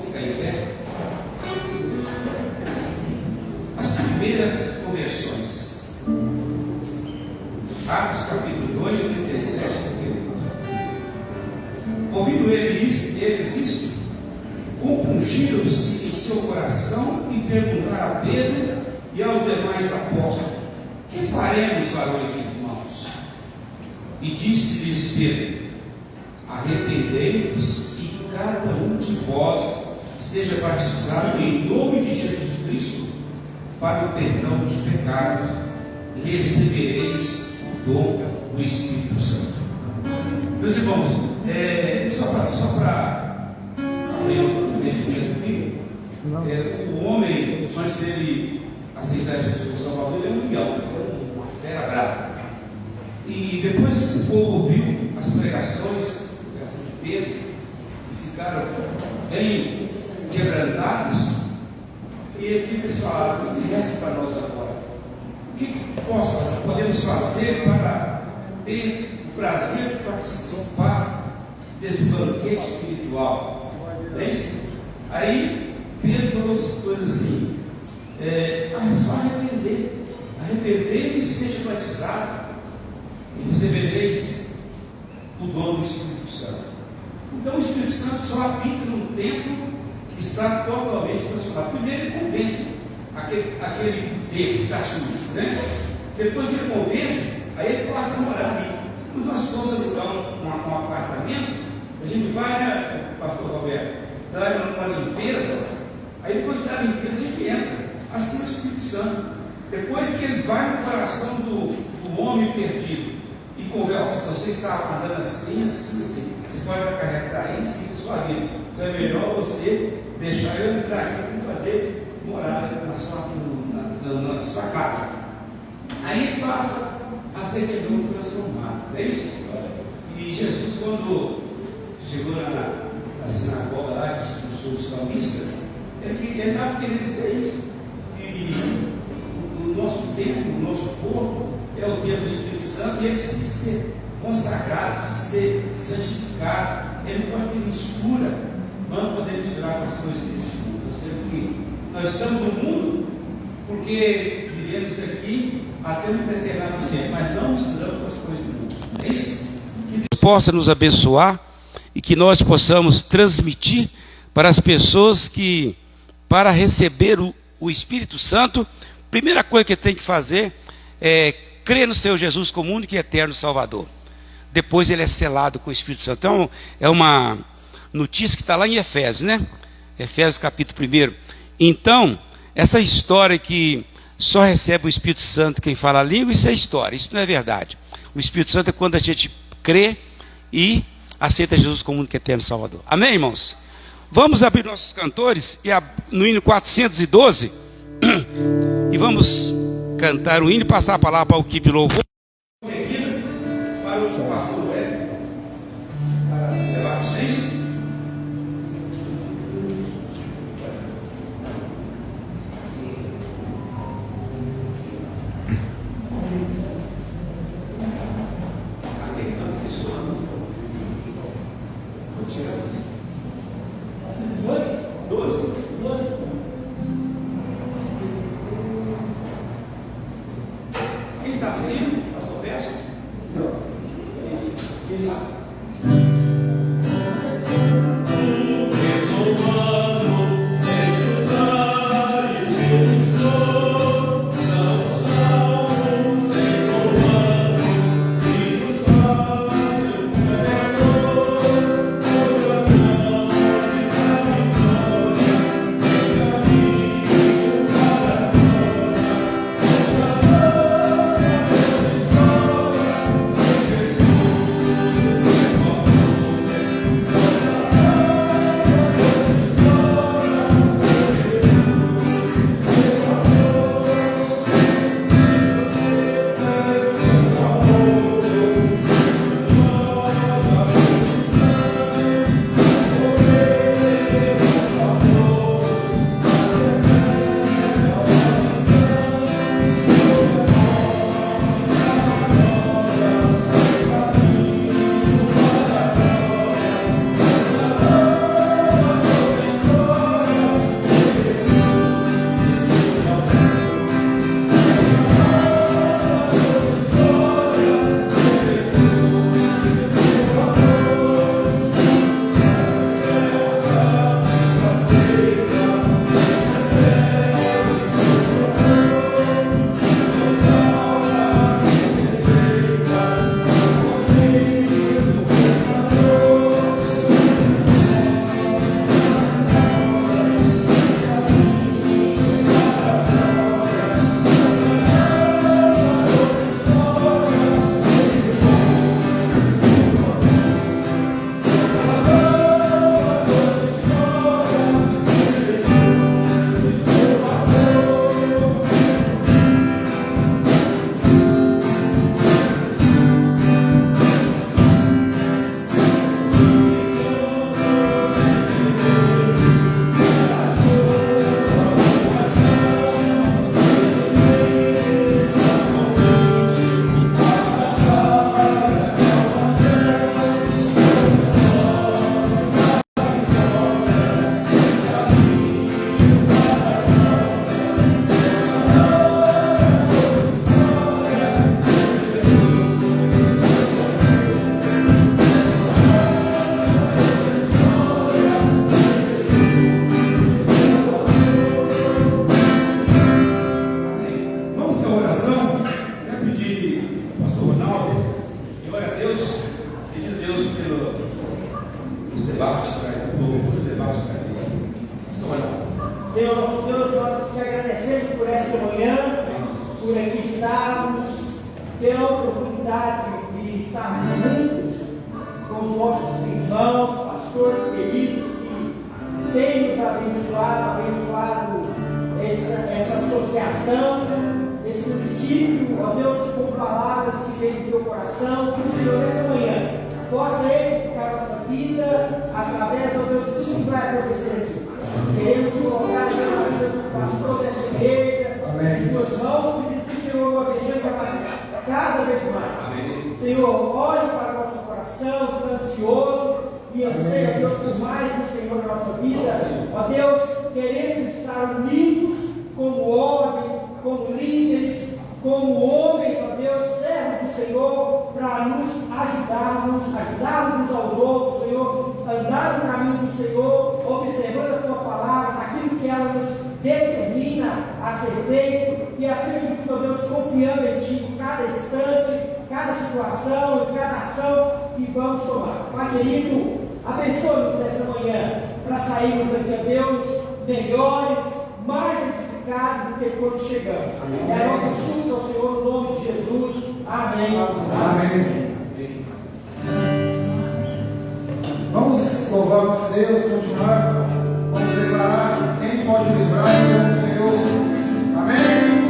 Vamos ficar em pé. As primeiras conversões. Atos capítulo 2, 37 e 38. Ouvindo eles isto, compungiram-se em seu coração e perguntaram a Pedro e aos demais apóstolos: que faremos, varões e irmãos? E disse-lhes Pedro: arrependei-vos e cada um de vós seja batizado em nome de Jesus Cristo para o perdão dos pecados, e recebereis o dom do Espírito Santo. Meus irmãos, só para abrir um entendimento aqui, o homem, antes dele aceitar Jesus como Salvador, ele é um leão, uma fera brava. E depois esse povo ouviu as pregações de Pedro e ficaram bem quebrantados. E o que eles falaram? O que resta para nós agora? O que podemos fazer para ter o prazer de participar desse banquete espiritual? É isso? Aí Pedro falou coisas assim: só arrependei-vos e seja batizado, e recebereis o dom do Espírito Santo. Então o Espírito Santo só habita num templo que está totalmente transformado. Primeiro ele convence aquele templo que está sujo, né? Depois que ele convence, aí ele passa a morar ali. Quando nós formos alugar um apartamento, a gente vai, né, pastor Roberto, dar uma limpeza, aí depois de dar a limpeza a gente entra. Assim é o Espírito Santo. Depois que ele vai no coração do homem perdido e conversa: você está andando assim, assim, assim, você pode acarretar isso e sua vida. Então é melhor você deixar eu entrar aqui e fazer morada na sua casa. Aí passa a ser de novo transformado. Não é isso? E Jesus, quando chegou na sinagoga lá, que expulsou os calvinistas, ele estava querendo dizer isso. Que o nosso tempo, o nosso corpo é o tempo do Espírito Santo, e ele precisa ser consagrado, precisa ser santificado. Ele não pode ter mistura. Nós não podemos misturar com as coisas desse mundo. Nós temos que. Nós estamos no mundo porque vivemos aqui até um determinado tempo, mas não misturamos com as coisas do mundo. É isso? Que Deus possa nos abençoar e que nós possamos transmitir para as pessoas que, para receber o Espírito Santo, a primeira coisa que tem que fazer é crer no Senhor Jesus como único e eterno Salvador. Depois ele é selado com o Espírito Santo. Então é uma notícia que está lá em Efésios, né? Efésios capítulo 1. Então, essa história que só recebe o Espírito Santo quem fala a língua, isso é história, isso não é verdade. O Espírito Santo é quando a gente crê e aceita Jesus como único e eterno Salvador. Amém, irmãos? Vamos abrir nossos cantores no hino 412 e vamos cantar o hino e passar a palavra para o equipe de louvor. Seguida, para o pastor Hélio, para levar vocês. Vou tirar assim. 12. Quem está fazendo? paz de cada dia. Vamos orar. Senhor nosso Deus, nós te agradecemos por esta manhã, por aqui estarmos, ter a oportunidade de estarmos juntos com os nossos irmãos, pastores queridos que têm nos abençoado essa associação, esse município, ó Deus, com palavras que vêm do teu coração, que o Senhor nessa manhã possa edificar a nossa vida através, ó Deus, de tudo que vai acontecer aqui. Queremos colocar a vida do pastor dessa igreja em tuas mãos, pedindo que o Senhor o abençoe e capacite cada vez mais. Amém. Senhor, olhe para o nosso coração, está ansioso e anseia, Deus, por mais do Senhor na nossa vida. Ó Deus, queremos estar unidos como ordem, como líderes, como homens, ó Deus, servos do Senhor, para nos ajudarmos uns aos outros, Senhor, andar no caminho do Senhor, observando a tua palavra, naquilo que ela nos determina a ser feito, e acima de tudo, ó Deus, confiando em Ti em cada instante, cada situação, em cada ação que vamos tomar. Pai querido, abençoe-nos nesta manhã, para sairmos daqui, a Deus, melhores, mais edificados do que quando chegamos. Amém. É a nossa súplica ao Senhor, no nome de Jesus. Amém. Amém. Vamos louvar nosso Deus, continuar, vamos declarar quem pode livrar do Senhor. Amém.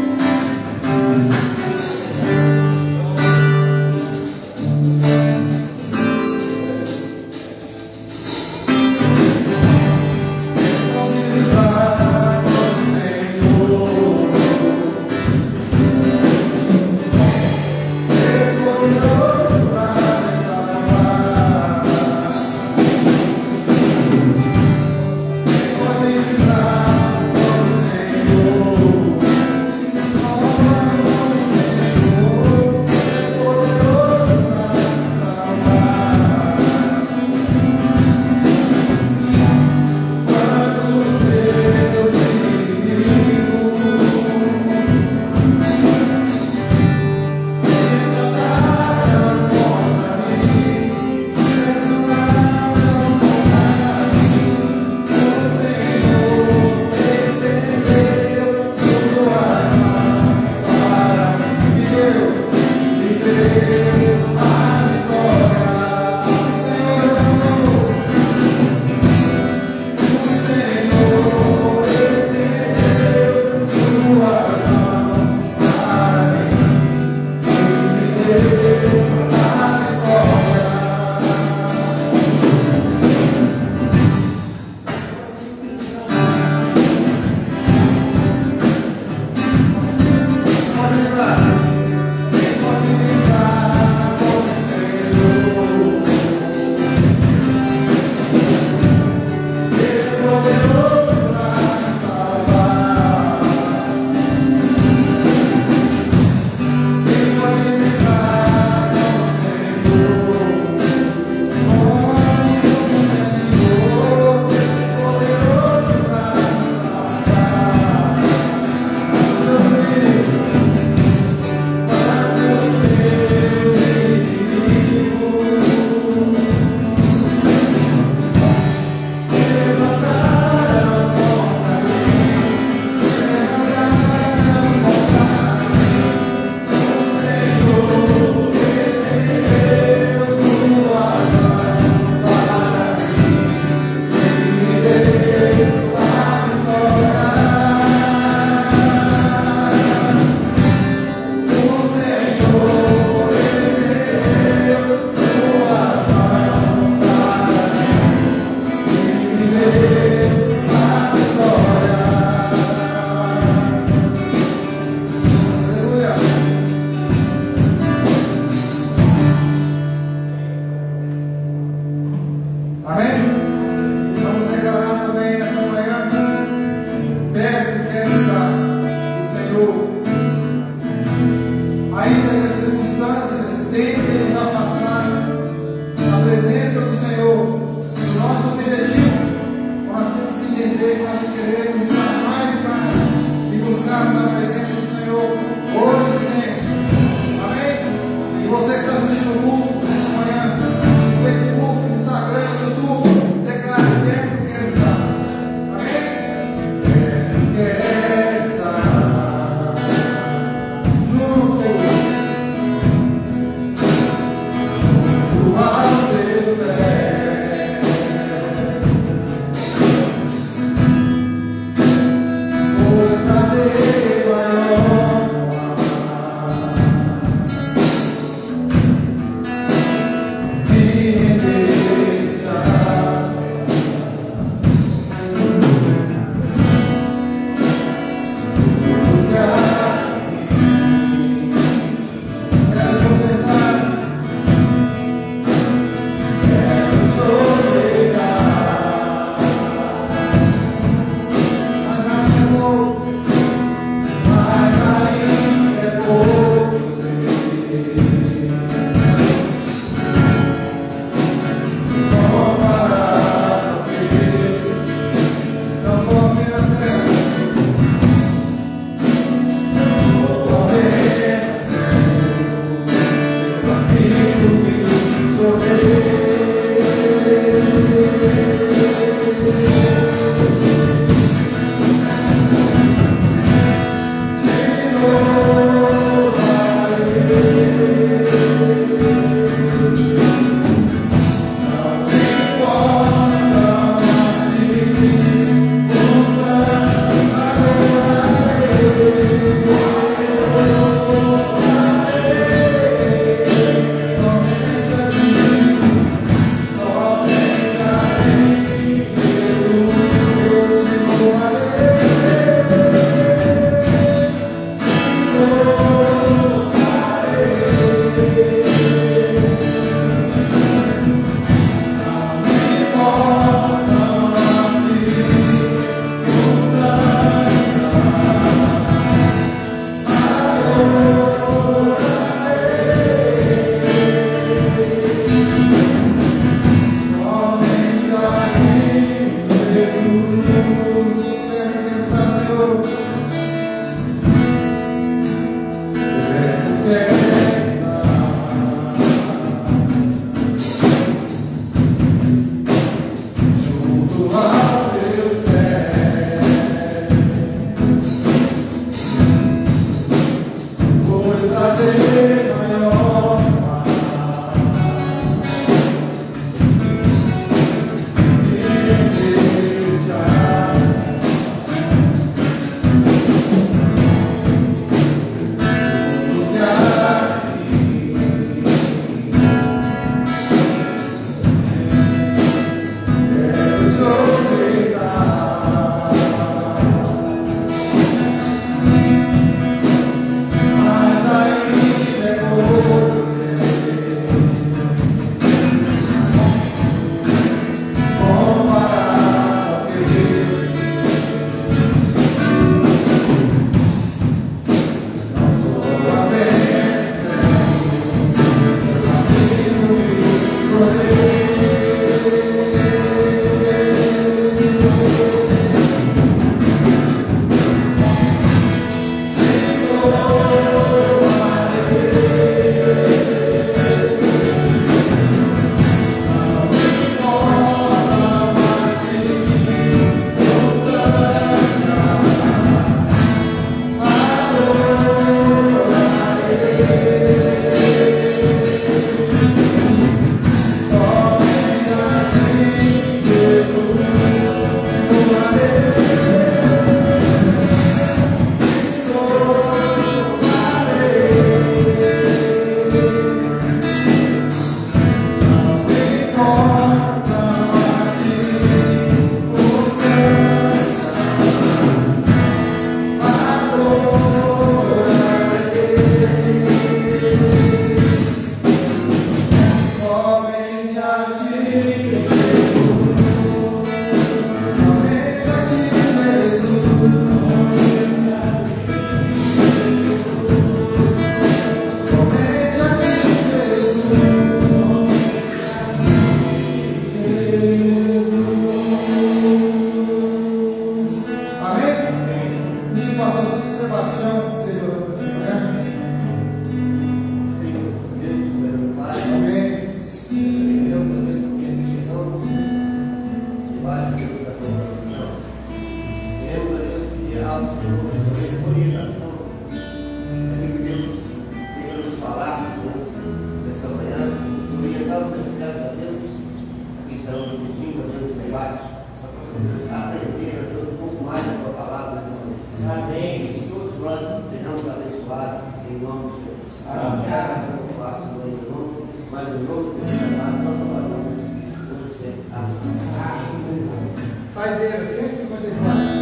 Saideira 154.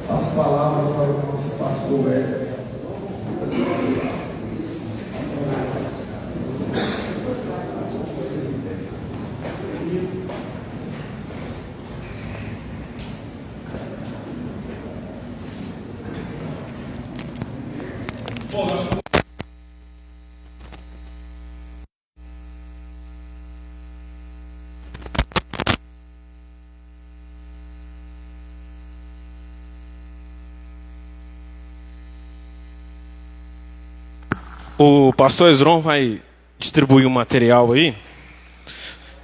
Passo a palavra para o nosso pastor Éder. O pastor Esron vai distribuir um material aí,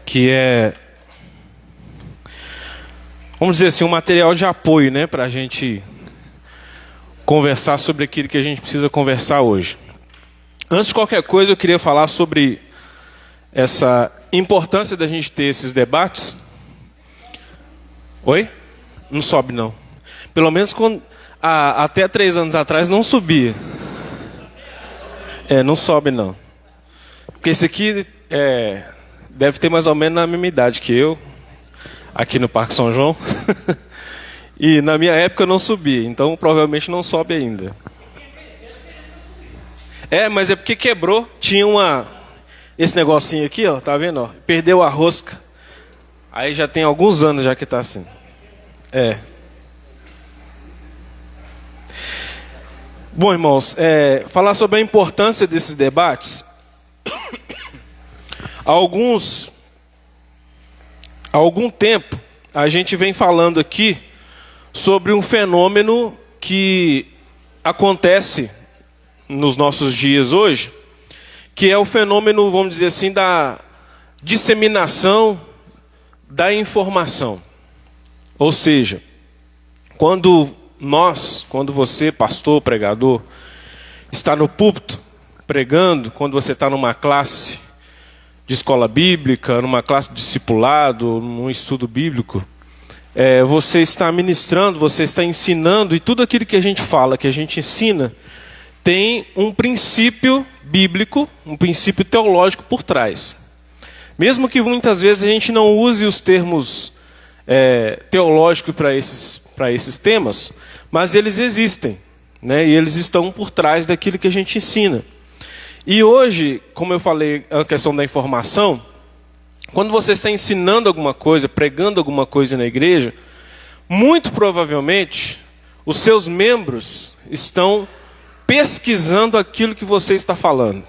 que é, vamos dizer assim, um material de apoio, né, para a gente conversar sobre aquilo que a gente precisa conversar hoje. Antes de qualquer coisa, eu queria falar sobre essa importância da gente ter esses debates. Oi? Não sobe não. Pelo menos até 3 anos atrás não subia. Não sobe não. Porque esse aqui deve ter mais ou menos a mesma idade que eu, aqui no Parque São João. E na minha época eu não subia, então provavelmente não sobe ainda. Mas é porque quebrou. Tinha esse negocinho aqui, ó, tá vendo? Ó, perdeu a rosca. Aí já tem alguns anos já que tá assim. Bom, irmãos, falar sobre a importância desses debates. Há algum tempo, a gente vem falando aqui sobre um fenômeno que acontece nos nossos dias hoje, que é o fenômeno, vamos dizer assim, da disseminação da informação. Ou seja, quando você, pastor, pregador, está no púlpito pregando, quando você está numa classe de escola bíblica, numa classe de discipulado, num estudo bíblico, você está ministrando, você está ensinando, e tudo aquilo que a gente fala, que a gente ensina, tem um princípio bíblico, um princípio teológico por trás. Mesmo que muitas vezes a gente não use os termos teológicos para esses temas, mas eles existem, né? E eles estão por trás daquilo que a gente ensina. E hoje, como eu falei, a questão da informação, quando você está ensinando alguma coisa, pregando alguma coisa na igreja, muito provavelmente os seus membros estão pesquisando aquilo que você está falando.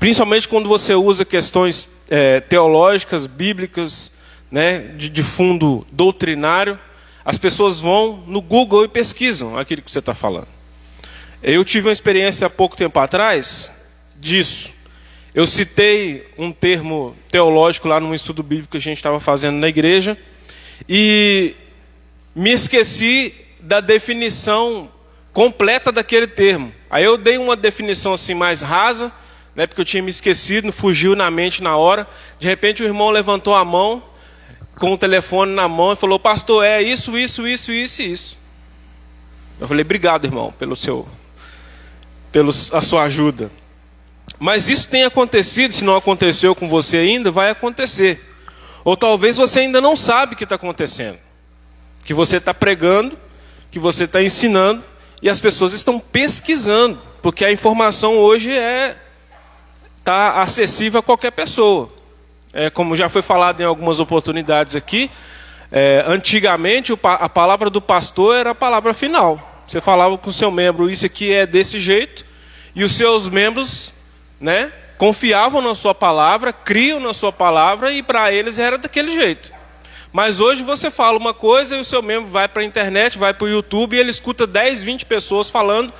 Principalmente quando você usa questões teológicas, bíblicas, né, de fundo doutrinário, as pessoas vão no Google e pesquisam aquilo que você está falando. Eu tive uma experiência há pouco tempo atrás disso. Eu citei um termo teológico lá num estudo bíblico que a gente estava fazendo na igreja e me esqueci da definição completa daquele termo. Aí eu dei uma definição assim mais rasa, né, porque eu tinha me esquecido, fugiu na mente na hora. De repente o irmão levantou a mão com o telefone na mão e falou: pastor, isso. Eu falei: obrigado, irmão, pela sua ajuda. Mas isso tem acontecido, se não aconteceu com você ainda, vai acontecer. Ou talvez você ainda não sabe o que está acontecendo. Que você está pregando, que você está ensinando, e as pessoas estão pesquisando, porque a informação hoje está acessível a qualquer pessoa. Como já foi falado em algumas oportunidades aqui, antigamente a palavra do pastor era a palavra final. Você falava com o seu membro: isso aqui é desse jeito, e os seus membros, né, confiavam na sua palavra, criam na sua palavra, e para eles era daquele jeito. Mas hoje você fala uma coisa e o seu membro vai para a internet, vai para o YouTube, e ele escuta 10, 20 pessoas falando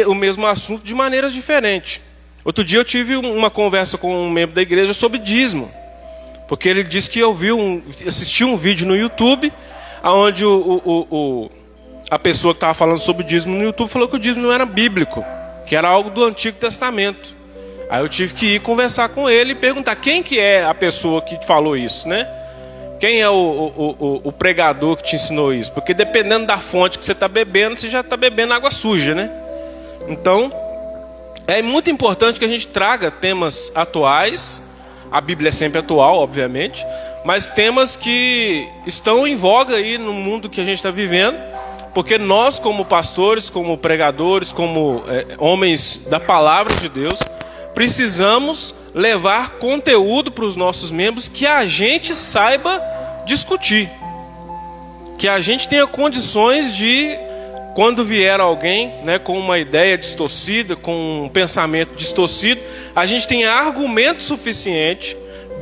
o mesmo assunto de maneiras diferentes. Outro dia eu tive uma conversa com um membro da igreja sobre dízimo, porque ele disse que assistiu um vídeo no YouTube, onde a pessoa que estava falando sobre dízimo no YouTube falou que o dízimo não era bíblico, que era algo do Antigo Testamento. Aí eu tive que ir conversar com ele e perguntar quem que é a pessoa que falou isso, né? Quem é o pregador que te ensinou isso? Porque dependendo da fonte que você está bebendo, você já está bebendo água suja, né? Então, é muito importante que a gente traga temas atuais. A Bíblia é sempre atual, obviamente, mas temas que estão em voga aí no mundo que a gente está vivendo, porque nós, como pastores, como pregadores, como homens da palavra de Deus, precisamos levar conteúdo para os nossos membros que a gente saiba discutir, que a gente tenha condições de, quando vier alguém, né, com uma ideia distorcida, com um pensamento distorcido, a gente tenha argumento suficiente,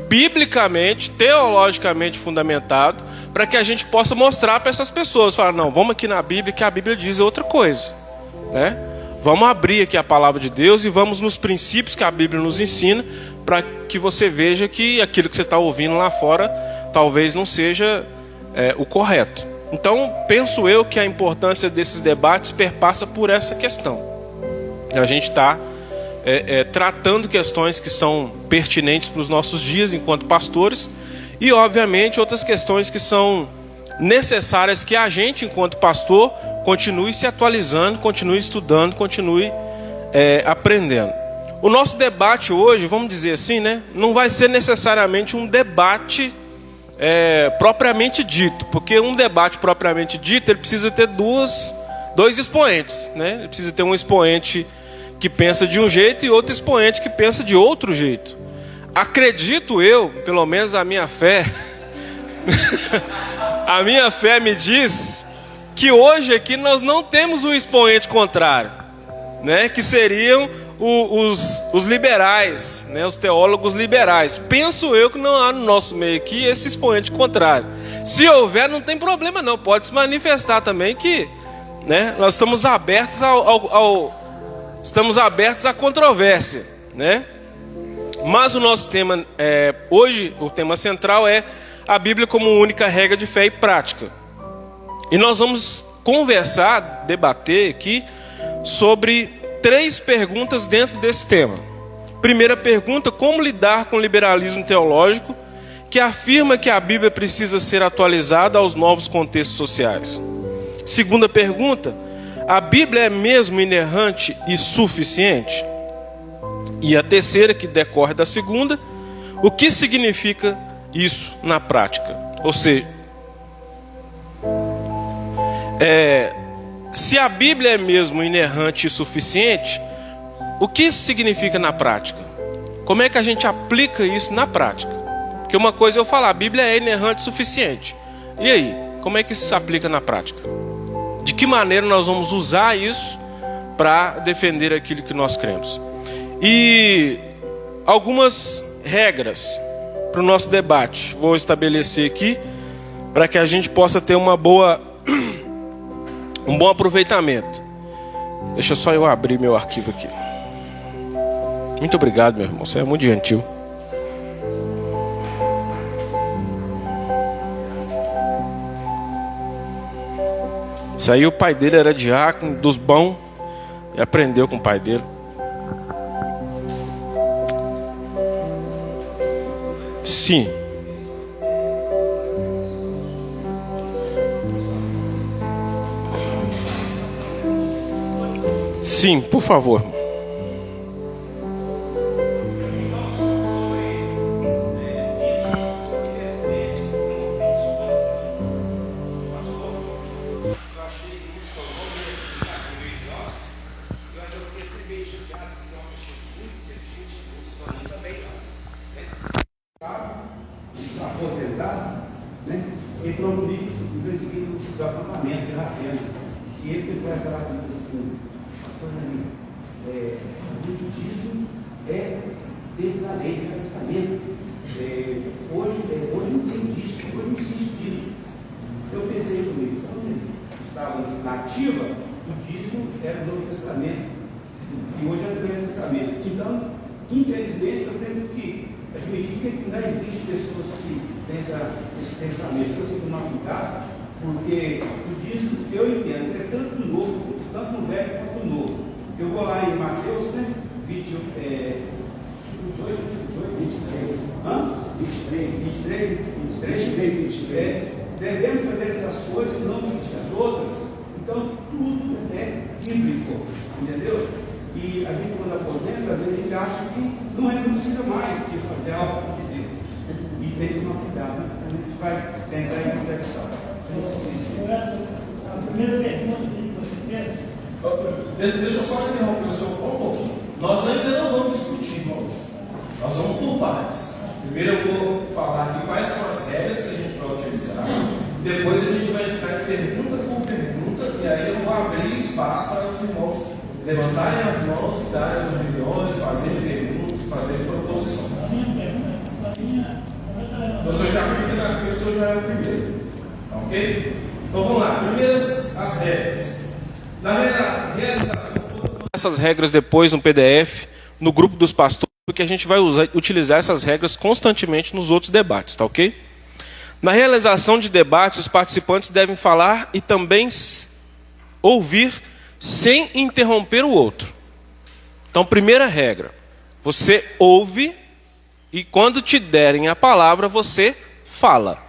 biblicamente, teologicamente fundamentado, para que a gente possa mostrar para essas pessoas, falar, não, vamos aqui na Bíblia, que a Bíblia diz outra coisa, né? Vamos abrir aqui a palavra de Deus e vamos nos princípios que a Bíblia nos ensina, para que você veja que aquilo que você está ouvindo lá fora talvez não seja o correto. Então, penso eu que a importância desses debates perpassa por essa questão. A gente está tratando questões que são pertinentes para os nossos dias enquanto pastores e, obviamente, outras questões que são necessárias que a gente, enquanto pastor, continue se atualizando, continue estudando, continue aprendendo. O nosso debate hoje, vamos dizer assim, né, não vai ser necessariamente um debate propriamente dito, porque um debate propriamente dito, ele precisa ter dois expoentes, né? Ele precisa ter um expoente que pensa de um jeito e outro expoente que pensa de outro jeito. Acredito eu, pelo menos a minha fé, a minha fé me diz que hoje aqui nós não temos um expoente contrário, né? Que seriam os liberais, né? Os teólogos liberais. Penso eu que não há no nosso meio aqui esse expoente contrário. Se houver, não tem problema não, pode se manifestar também que, né, nós estamos abertos estamos abertos à controvérsia, né? Mas o nosso tema hoje, o tema central é a Bíblia como única regra de fé e prática. E nós vamos conversar, debater aqui sobre 3 perguntas dentro desse tema. Primeira pergunta: como lidar com o liberalismo teológico que afirma que a Bíblia precisa ser atualizada aos novos contextos sociais? Segunda pergunta: a Bíblia é mesmo inerrante e suficiente? E a terceira, que decorre da segunda: o que significa isso na prática? Ou seja, se a Bíblia é mesmo inerrante e suficiente, o que isso significa na prática? Como é que a gente aplica isso na prática? Porque uma coisa é eu falar, a Bíblia é inerrante e suficiente. E aí, como é que isso se aplica na prática? De que maneira nós vamos usar isso para defender aquilo que nós cremos? E algumas regras para o nosso debate vou estabelecer aqui, para que a gente possa ter um bom aproveitamento. Deixa só eu abrir meu arquivo aqui. Muito obrigado, meu irmão, você é muito gentil. Isso aí, o pai dele era diácono dos bons e aprendeu com o pai dele. Sim. Sim, por favor. Aposentado, né? Ele falou comigo do acampamento, e ele foi aquela coisa assim, o judaísmo é dentro da lei, do testamento. Hoje não tem disso, hoje não existe disso. Eu pensei comigo, quando estava nativa, o dízimo era o Novo Testamento, e hoje é o Velho Testamento. Então, infelizmente, eu tenho que admitir que não existe pessoas que têm esse pensamento. Eu tenho que tomar cuidado, porque o dízimo, eu entendo, é tanto no novo, tanto no velho quanto no novo. Eu vou lá em Mateus, né? 23. Devemos fazer essas coisas e não as outras. Então, tudo é bíblico, entendeu? E a gente, quando aposenta, às vezes a gente acha que não precisa mais de fazer algo de Deus. E tem que tomar cuidado. primeira pergunta que você fez. Deixa eu só interromper o senhor um pouquinho. Nós ainda não vamos discutir, irmãos. Nós vamos por partes. Primeiro eu vou falar aqui quais são as regras que a gente vai utilizar. Depois a gente vai entrar em pergunta por pergunta. E aí eu vou abrir espaço para os irmãos levantarem as mãos, darem as opiniões, fazerem perguntas, fazerem proposições. Então, se eu já fico na fila, o senhor já é o primeiro. Tá ok? Então vamos lá. Primeiras as regras. Na realização, essas regras depois no PDF, no grupo dos pastores, porque a gente vai utilizar essas regras constantemente nos outros debates, tá ok? Na realização de debates, os participantes devem falar e também ouvir sem interromper o outro. Então, primeira regra, você ouve e quando te derem a palavra, você fala.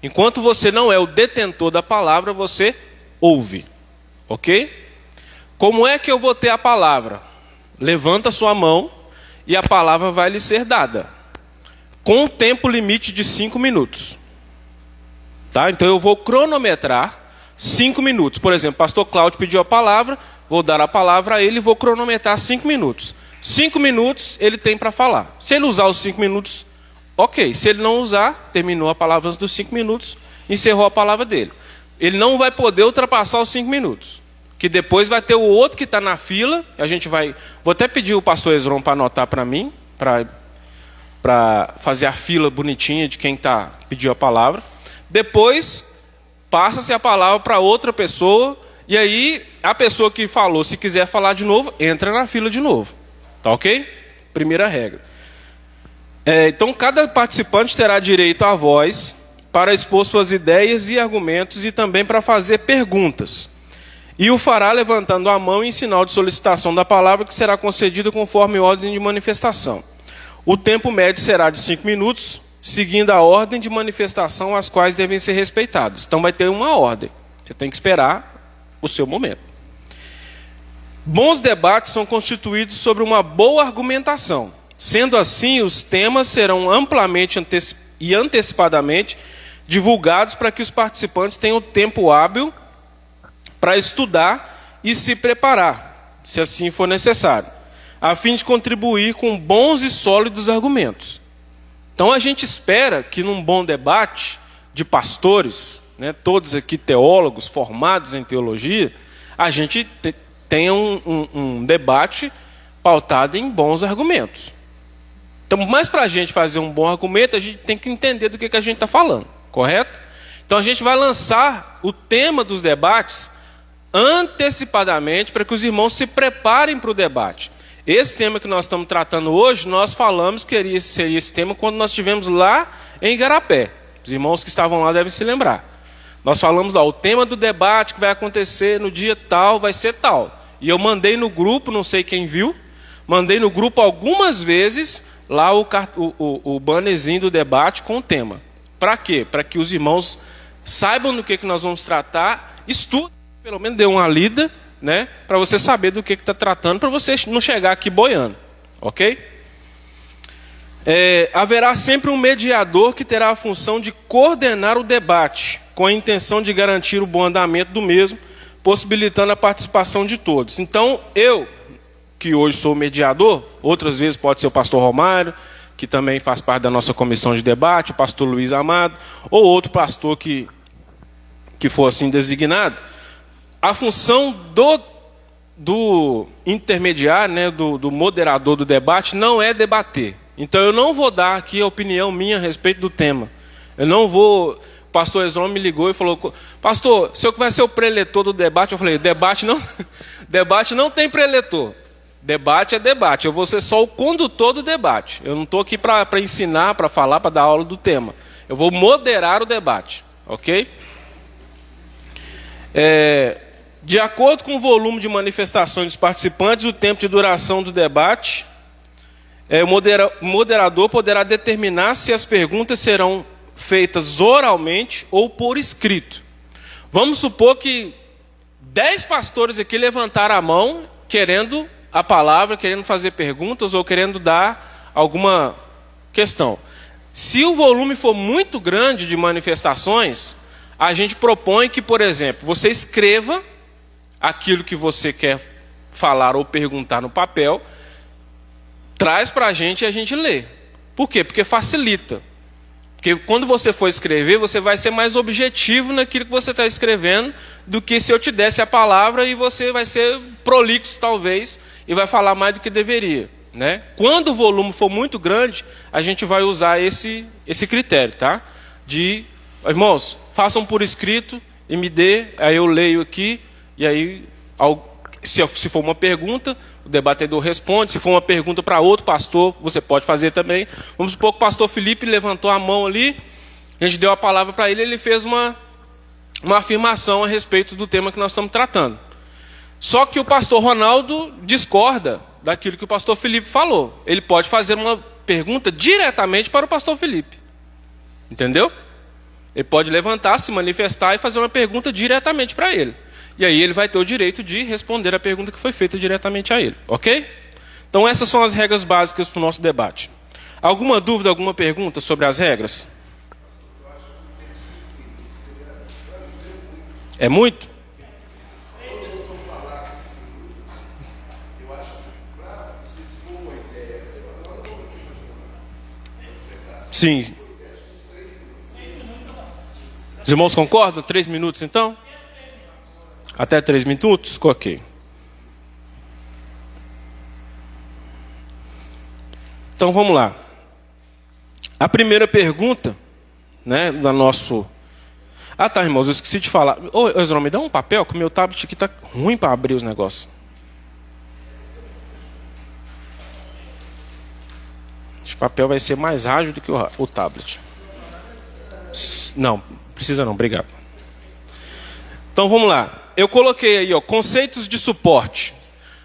Enquanto você não é o detentor da palavra, você ouve. Ok? Como é que eu vou ter a palavra? Levanta sua mão e a palavra vai lhe ser dada. Com um tempo limite de 5 minutos. Tá? Então eu vou cronometrar 5 minutos. Por exemplo, o pastor Cláudio pediu a palavra, vou dar a palavra a ele e vou cronometrar 5 minutos. 5 minutos ele tem para falar. Se ele usar os 5 minutos, ok. Se ele não usar, terminou a palavra antes dos 5 minutos, encerrou a palavra dele. Ele não vai poder ultrapassar os 5 minutos. Que depois vai ter o outro que está na fila. A gente vai. Vou até pedir o pastor Esron para anotar para mim, para fazer a fila bonitinha de quem pediu a palavra. Depois passa-se a palavra para outra pessoa. E aí a pessoa que falou, se quiser falar de novo, entra na fila de novo. Tá ok? Primeira regra. Então cada participante terá direito à voz para expor suas ideias e argumentos e também para fazer perguntas. E o fará levantando a mão em sinal de solicitação da palavra, que será concedida conforme ordem de manifestação. O tempo médio será de 5 minutos, seguindo a ordem de manifestação, as quais devem ser respeitadas. Então vai ter uma ordem. Você tem que esperar o seu momento. Bons debates são constituídos sobre uma boa argumentação. Sendo assim, os temas serão amplamente e antecipadamente divulgados para que os participantes tenham tempo hábil para estudar e se preparar, se assim for necessário, a fim de contribuir com bons e sólidos argumentos. Então a gente espera que num bom debate de pastores, né, todos aqui teólogos formados em teologia, a gente tenha um debate pautado em bons argumentos. Então, mas para a gente fazer um bom argumento, a gente tem que entender do que a gente está falando, correto? Então a gente vai lançar o tema dos debates antecipadamente para que os irmãos se preparem para o debate. Esse tema que nós estamos tratando hoje, nós falamos que seria esse tema quando nós estivemos lá em Igarapé. Os irmãos que estavam lá devem se lembrar. Nós falamos lá, o tema do debate que vai acontecer no dia tal, vai ser tal. E eu mandei no grupo, não sei quem viu, mandei no grupo algumas vezes lá o bannerzinho do debate com o tema. Para quê? Para que os irmãos saibam do que nós vamos tratar, estudem, pelo menos dê uma lida, né, para você saber do que está tratando, para você não chegar aqui boiando, ok? Haverá sempre um mediador que terá a função de coordenar o debate, com a intenção de garantir o bom andamento do mesmo, possibilitando a participação de todos. Então, eu, que hoje sou mediador, outras vezes pode ser o pastor Romário, que também faz parte da nossa comissão de debate, o pastor Luiz Amado, ou outro pastor que for assim designado. A função do intermediário, né, do moderador do debate, não é debater. Então eu não vou dar aqui a opinião minha a respeito do tema. Eu não vou... O pastor Esron me ligou e falou: pastor, o senhor que vai ser o preletor do debate? Eu falei: debate não tem preletor. Debate é debate. Eu vou ser só o condutor do debate. Eu não estou aqui para ensinar, para falar, para dar aula do tema. Eu vou moderar o debate. Ok? De acordo com o volume de manifestações dos participantes, o tempo de duração do debate, o moderador poderá determinar se as perguntas serão feitas oralmente ou por escrito. Vamos supor que 10 pastores aqui levantaram a mão, querendo a palavra, querendo fazer perguntas ou querendo dar alguma questão. Se o volume for muito grande de manifestações, a gente propõe que, por exemplo, você escreva aquilo que você quer falar ou perguntar no papel, traz para a gente e a gente lê. Por quê? Porque facilita. Porque quando você for escrever, você vai ser mais objetivo naquilo que você está escrevendo do que se eu te desse a palavra e você vai ser prolixo, talvez, e vai falar mais do que deveria, né? Quando o volume for muito grande, a gente vai usar esse critério, tá? Irmãos, façam por escrito e me dê, aí eu leio aqui, e aí, se for uma pergunta, o debatedor responde. Se for uma pergunta para outro pastor, você pode fazer também. Vamos supor que o pastor Felipe levantou a mão ali, a gente deu a palavra para ele, ele fez uma afirmação a respeito do tema que nós estamos tratando. Só que o pastor Ronaldo discorda daquilo que o pastor Felipe falou. Ele pode fazer uma pergunta diretamente para o pastor Felipe. Entendeu? Ele pode levantar, se manifestar e fazer uma pergunta diretamente para ele. E aí ele vai ter o direito de responder a pergunta que foi feita diretamente a ele. Ok? Então essas são as regras básicas para o nosso debate. Alguma dúvida, alguma pergunta sobre as regras? É muito? Sim. Os irmãos concordam? 3 minutos então? Até 3 minutos? Ok. Então vamos lá. A primeira pergunta, né, da nosso... Ah tá, irmãos, eu esqueci de falar. Ô, Ezra, me dá um papel, que o meu tablet aqui está ruim para abrir os negócios. Esse papel vai ser mais ágil do que o tablet. Não, precisa não, obrigado. Então vamos lá. Eu coloquei aí, conceitos de suporte.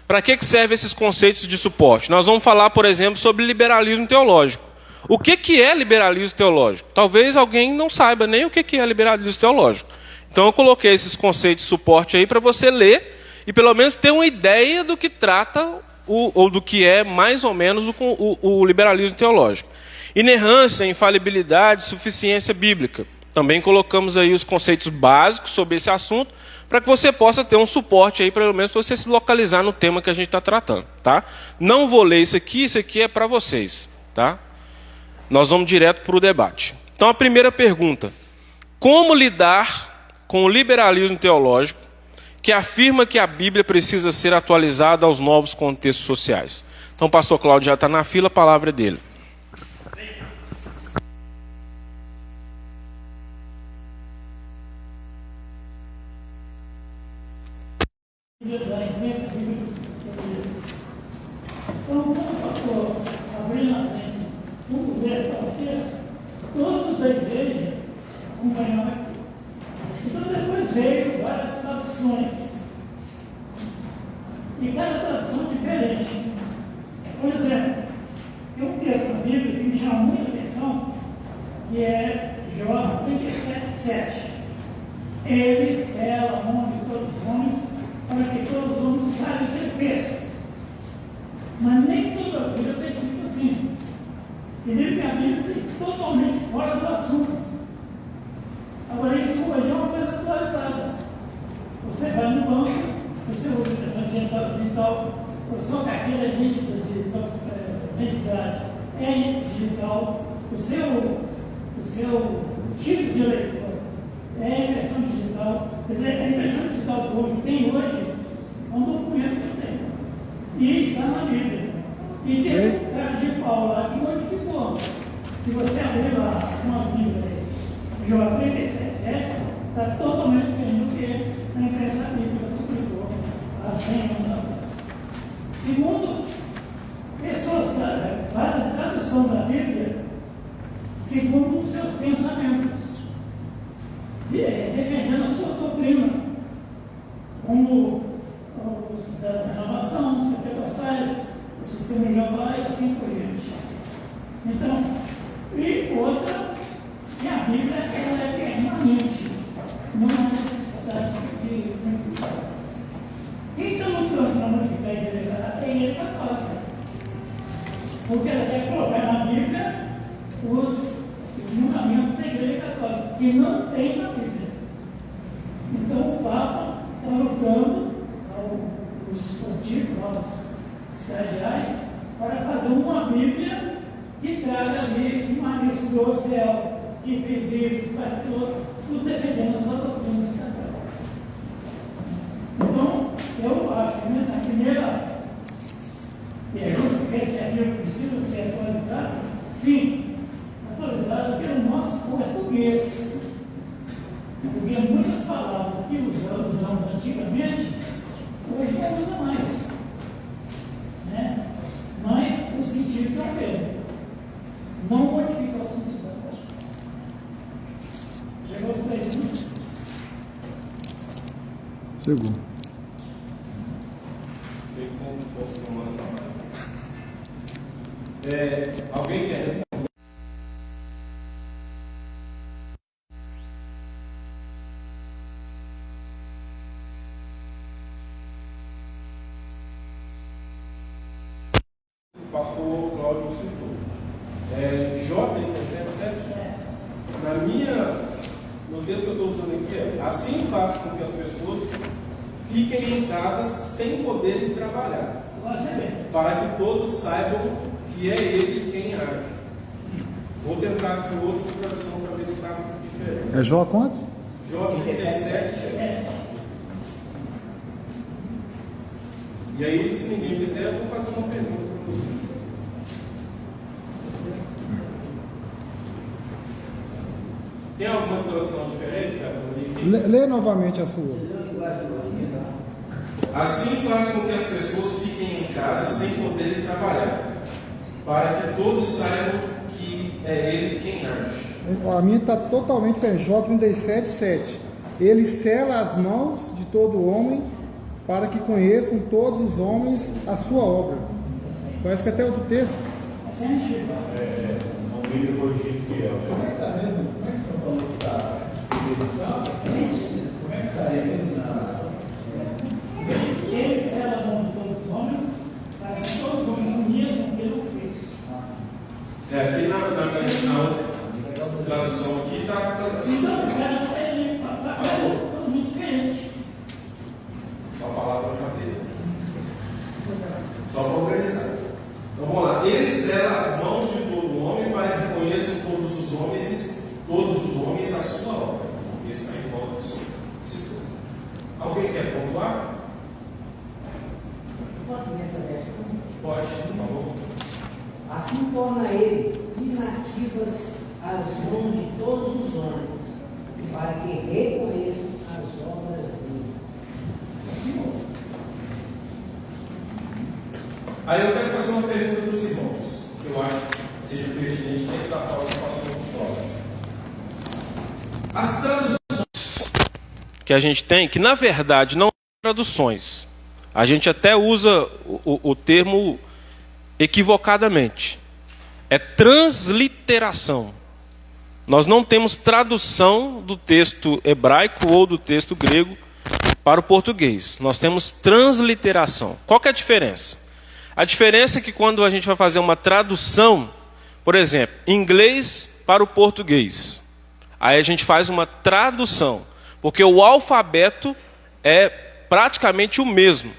Para que servem esses conceitos de suporte? Nós vamos falar, por exemplo, sobre liberalismo teológico. O que é liberalismo teológico? Talvez alguém não saiba nem o que é liberalismo teológico. Então eu coloquei esses conceitos de suporte aí para você ler e pelo menos ter uma ideia do que trata ou do que é mais ou menos o liberalismo teológico. Inerrância, infalibilidade, suficiência bíblica. Também colocamos aí os conceitos básicos sobre esse assunto, para que você possa ter um suporte aí, pelo menos para você se localizar no tema que a gente está tratando, tá? Não vou ler isso aqui é para vocês, tá? Nós vamos direto para o debate. Então a primeira pergunta: como lidar com o liberalismo teológico que afirma que a Bíblia precisa ser atualizada aos novos contextos sociais? Então o pastor Cláudio já está na fila, a palavra é dele. Da influência bíblica. Então, como o pastor abriu na frente um coberto ao texto, todos da igreja acompanharam aqui. Então, depois veio várias traduções. E cada tradução diferente. Por exemplo, tem um texto na Bíblia que me chama muita atenção, que é Jó 37:7. Ele cela o nome de todos os homens, para que todos os homens saibam o que ele fez. Mas nem toda a Bíblia tem sido assim. Entendeu? Que a Bíblia está totalmente fora do assunto. Agora, isso hoje é uma coisa atualizada. Você vai no banco, você usa a impressão digital, a sua carteira de identidade é digital, o seu título de eleitor é impressão digital. Quer dizer, a impressão digital que hoje tem hoje é um documento que eu tenho. E está na Bíblia. E tem um cara de Paulo lá que modificou. Se você abrir lá uma Bíblia, Jó 37:7, está totalmente diferente do que a imprensa bíblica publicou há 100 anos atrás. Segundo, pessoas fazem tradução da Bíblia segundo os seus pensamentos, defendendo a sua doutrina, como os da renovação, os pentecostais, o sistema de Jeová e assim por diante. Então, e outra, que a Bíblia ela é permanente, não há necessidade de modificar. Quem está lutando para modificar a igreja é a igreja católica, porque ela quer colocar na Bíblia os mandamentos da igreja católica, que não tem na Bíblia. aos estagiários para fazer uma Bíblia e traga ali que Maria subiu ao céu, que fez isso, que faz aquilo, tudo defendendo as doutrinas católicas. Então, eu acho que a primeira pergunta que esse amigo precisa ser atualizado, sim, atualizado pelo nosso português. Porque muitas palavras que usamos antigamente, hoje não usa mais. Né? Mas o sentido é o mesmo. Não modifica o sentido da palavra. Chegou os perguntas? Chegou. Alguém quer responder? O pastor Cláudio citou. No texto que eu estou usando aqui assim faço com que as pessoas fiquem em casa sem poderem trabalhar, para que todos saibam que é Ele quem age. Vou tentar com outra tradução para ver se está diferente. É Jó quanto? Jó 37. E aí, se ninguém fizer, eu vou fazer uma pergunta para você. Tem alguma tradução diferente, cara? Lê novamente a sua. Assim faz com que as pessoas fiquem em casa sem poderem trabalhar, para que todos saibam que é Ele quem age. A minha está totalmente diferente. Jó 37:7. Ele sela as mãos de todo homem, para que conheçam todos os homens a sua obra. Parece que até outro texto. Um livro corrigido fiel. Como é que está mesmo? Como é que você falou que está? Como é que está ele? Ele sela a mão de todos os homens, para que todos os homens conheçam o que ele fez. Aqui na outra tradução aqui está assim. Então, o cara está totalmente diferente. Uma palavra para ter. Só para organizar. Então vamos lá. Ele sela as mãos de todo homem para que conheçam todos os homens a sua obra. Esse está em volta do Senhor. Alguém quer pontuar? Posso ler essa versão? Pode, por favor. Assim torna ele inativas as mãos de todos os homens, para que reconheçam as obras dele. Aí eu quero fazer uma pergunta para os irmãos, que eu acho que seja pertinente dentro da fala do pastor Cláudio. As traduções que a gente tem, que na verdade não são traduções, a gente até usa o termo equivocadamente, é transliteração. Nós não temos tradução do texto hebraico ou do texto grego para o português, nós temos transliteração. Qual que é a diferença? A diferença é que quando a gente vai fazer uma tradução, por exemplo, inglês para o português, aí a gente faz uma tradução, porque o alfabeto é praticamente o mesmo.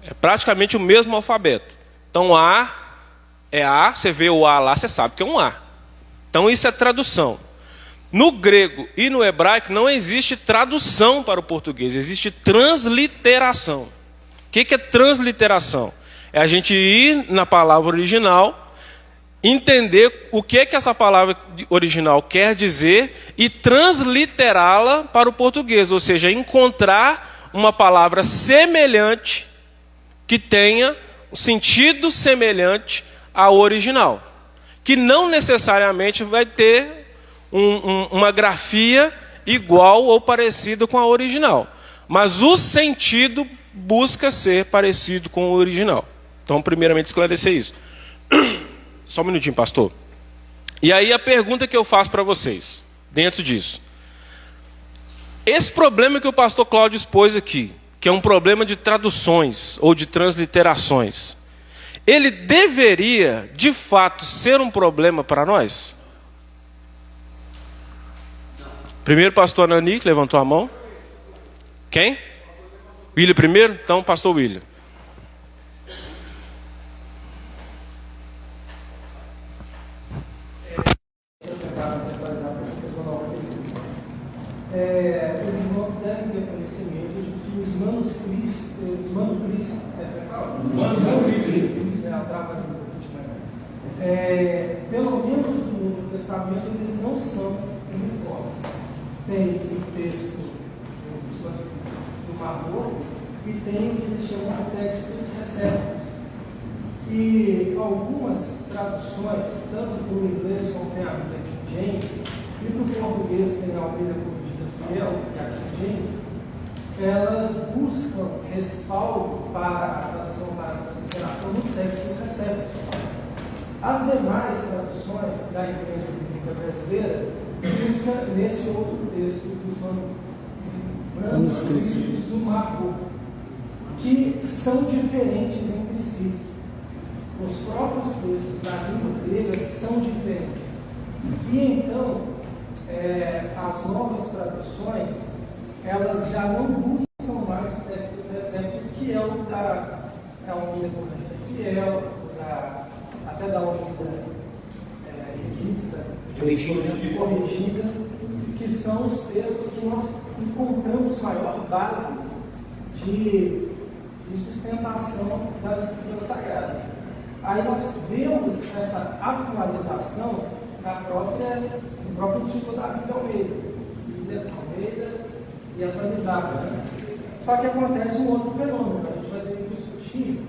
É praticamente o mesmo alfabeto. Então A é A, você vê o A lá, você sabe que é um A. Então isso é tradução. No grego e no hebraico não existe tradução para o português, existe transliteração. O que é transliteração? É a gente ir na palavra original, entender o que essa palavra original quer dizer e transliterá-la para o português, ou seja, encontrar uma palavra semelhante que tenha um sentido semelhante ao original, que não necessariamente vai ter uma grafia igual ou parecida com a original, mas o sentido busca ser parecido com o original. Então, primeiramente, esclarecer isso. Só um minutinho, pastor. E aí a pergunta que eu faço para vocês, dentro disso. Esse problema que o pastor Cláudio expôs aqui, que é um problema de traduções ou de transliterações, ele deveria, de fato, ser um problema para nós? Primeiro, pastor Anani, que levantou a mão. Quem? William primeiro? Então, pastor William. pelo menos no Novo Testamento, eles não são uniformes. Tem o texto do Mar Morto e tem o que eles chamam de textos recépticos. E algumas traduções, tanto do inglês como tem a Bíblia King James, e do português tem a Almeida Corrigida Fiel, que é a King James, elas buscam respaldo para a tradução para a consideração no textos recépticos. As demais traduções da Imprensa Bíblica Brasileira buscam nesse outro texto dos manuscritos do Mar Morto, que são diferentes entre si. Os próprios textos da língua grega são diferentes. E então, as novas traduções, elas já não buscam mais os textos recépticos, que é o da Almeida Corrigida Fiel, até da Almeida Revista, corrigida, que são os textos que nós encontramos maior base de sustentação das Escrituras Sagradas. Aí nós vemos essa atualização no próprio título da Bíblia Almeida e atualizada. Só que acontece um outro fenômeno, a gente vai ter que discutir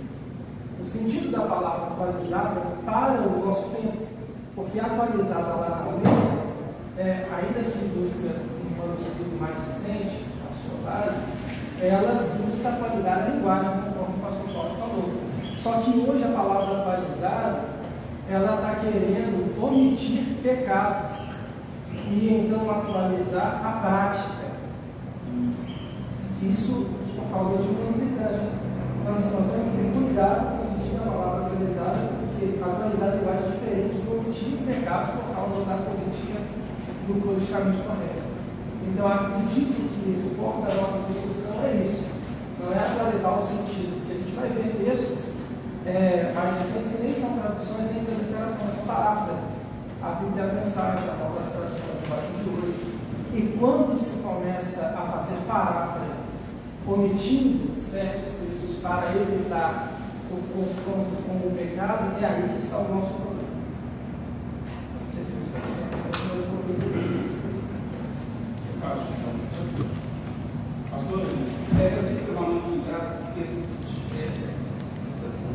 o sentido da palavra atualizada para o nosso tempo, porque atualizada lá na Almeida, ainda que busca um manuscrito mais recente, a sua base, ela busca atualizar a linguagem, conforme o pastor Paulo falou. Só que hoje a palavra atualizada, ela está querendo omitir pecados e então atualizar a prática. Isso por causa de uma militância. Então, assim, nós temos que ter cuidado com o sentido da palavra atualizada, porque atualizar a linguagem é diferente de omitir pecados por causa da política do politicamente correto. Então, acredito que o foco da nossa discussão é isso. Não é atualizar o sentido, porque a gente vai ver textos mais recentes que nem são traduções nem transliterações, são paráfrases. A Bíblia é a mensagem, a nova tradução do Evangelho de hoje. E quando se começa a fazer paráfrases, omitindo certos textos para evitar o confronto com o pecado, é aí que está o nosso problema. Não sei se pastor, eu tenho que tomar muito cuidado, porque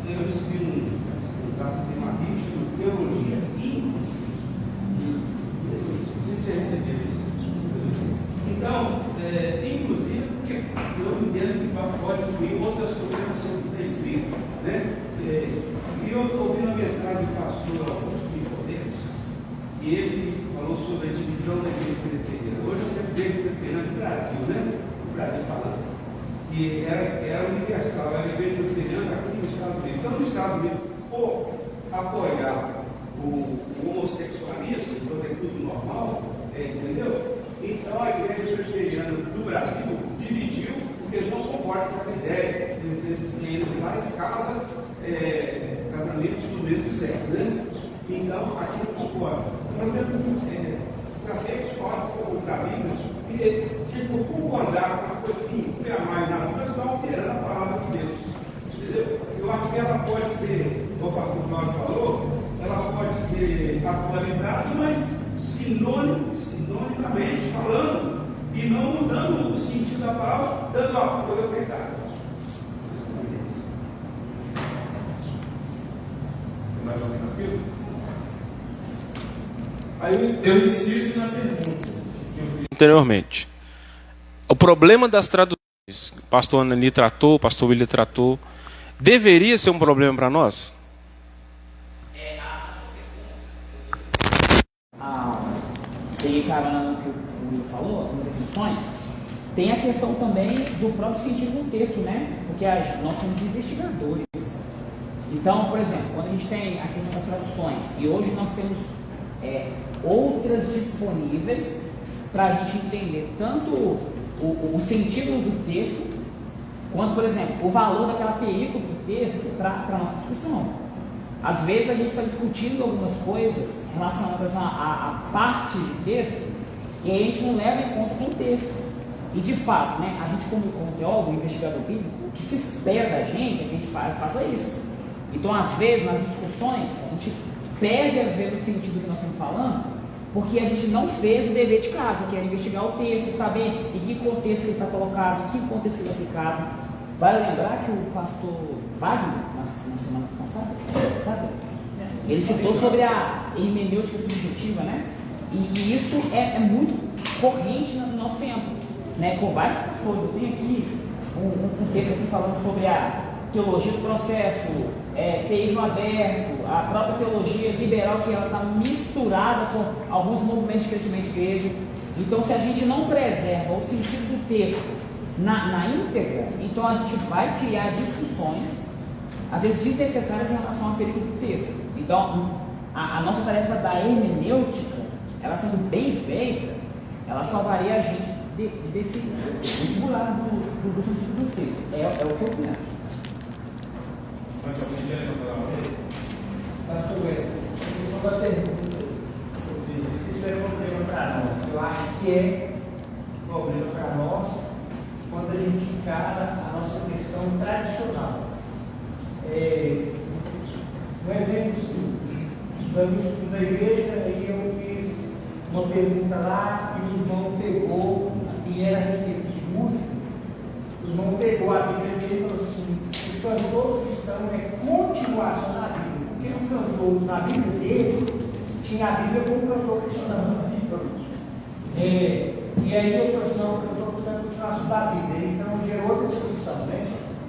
eu recebi um trato de uma vítima de teologia não sei se você recebeu isso. Então, inclusive, porque eu entendo que pode incluir outras coisas que você tem escrito, né? E eu estou ouvindo a mensagem do pastor Augusto Nicodemus, e ele falou sobre a divisão da igreja presbiteriana. Hoje eu tenho igreja presbiteriana do Brasil, né? O Brasil falando. E era universal, era a igreja presbiteriana aqui nos Estados Unidos. Então, nos Estados Unidos, ou apoiar o homossexualismo, então é tudo normal, entendeu? Então a igreja presbiteriana do Brasil dividiu, porque eles não concordam com essa ideia de eles lá em casa, casamento do mesmo sexo, né? Então aqui não concorda. Por exemplo, saber que pode for da Bíblia, que se ele for concordar com uma coisa que inclui a mais na Bíblia, está alterando a palavra de Deus. Entendeu? Eu acho que ela pode ser, como o pastor Cláudio falou, ela pode ser atualizada, mas sinonimamente falando, e não mudando o sentido da palavra, dando apoio ao pecado. Mais alguém na fila? Aí eu insisto na pergunta que eu fiz anteriormente. O problema das traduções, o pastor Anani tratou, o pastor William tratou, deveria ser um problema para nós? Tem carona no que o Will falou, algumas definições, tem a questão também do próprio sentido do texto, né? Porque nós somos investigadores. Então, por exemplo, quando a gente tem a questão das traduções, e hoje nós temos outras disponíveis para a gente entender tanto o sentido do texto, quanto, por exemplo, o valor daquela perícope do texto para a nossa discussão. Às vezes a gente está discutindo algumas coisas relacionadas a parte de texto e a gente não leva em conta o contexto. E de fato, né, a gente como teólogo, investigador bíblico, o que se espera da gente é que a gente faça isso. Então, às vezes, nas discussões, a gente perde, às vezes, o sentido que nós estamos falando, porque a gente não fez o dever de casa, que era investigar o texto, saber em que contexto ele está colocado, em que contexto ele é aplicado. Vale lembrar que o pastor Wagner, na semana passada, sabe? Ele citou sobre a hermenêutica subjetiva, né? E isso é muito corrente no nosso tempo, né? Com vários pastores. Eu tenho aqui um texto aqui falando sobre a teologia do processo, teísmo aberto, a própria teologia liberal, que ela está misturada com alguns movimentos de crescimento de igreja. Então, se a gente não preserva o sentido do texto na íntegra, então a gente vai criar discussões, às vezes desnecessárias, em relação ao período do texto. Então, a nossa tarefa da hermenêutica, ela sendo bem feita, ela salvaria a gente desse buraco do sentido dos textos. É o que eu penso. Mas alguém quer levantar a mão? Pastor Wellington, a questão da pergunta que eu fiz, se isso é um problema para nós, eu acho que é um problema para nós quando a gente encara a nossa questão tradicional. Um exemplo simples, dando estudo da igreja, aí eu fiz uma pergunta lá e o irmão pegou, e era a respeito de música, o irmão pegou a Bíblia e falou assim: o cantor cristão é continuação da Bíblia, porque o cantor, na Bíblia dele, tinha a Bíblia como cantor cristão. E aí eu falei assim: o cantor cristão é continuação da Bíblia, então gerou outra discussão, né?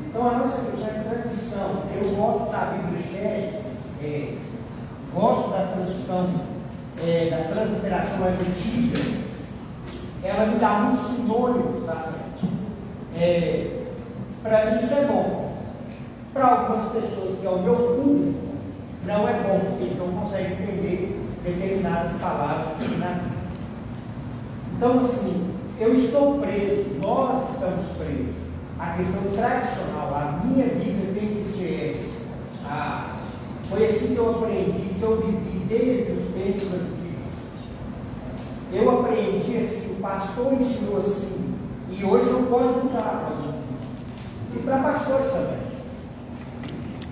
Então a nossa questão é tradição. Eu gosto da Bíblia cheia, gosto da tradução, da transliteração mais antiga, ela me dá muitos sinônimos, sabe? Para mim isso é bom. Para algumas pessoas, que é o meu público, não é bom, porque eles não conseguem entender determinadas palavras que tem na Bíblia. Então, assim, eu estou preso, nós estamos presos. A questão tradicional, a minha Bíblia tem que ser essa. Foi assim que eu aprendi, que eu vivi desde os tempos antigos. Eu aprendi assim, o pastor ensinou assim, e hoje não pode mudar para mim. E para pastores também.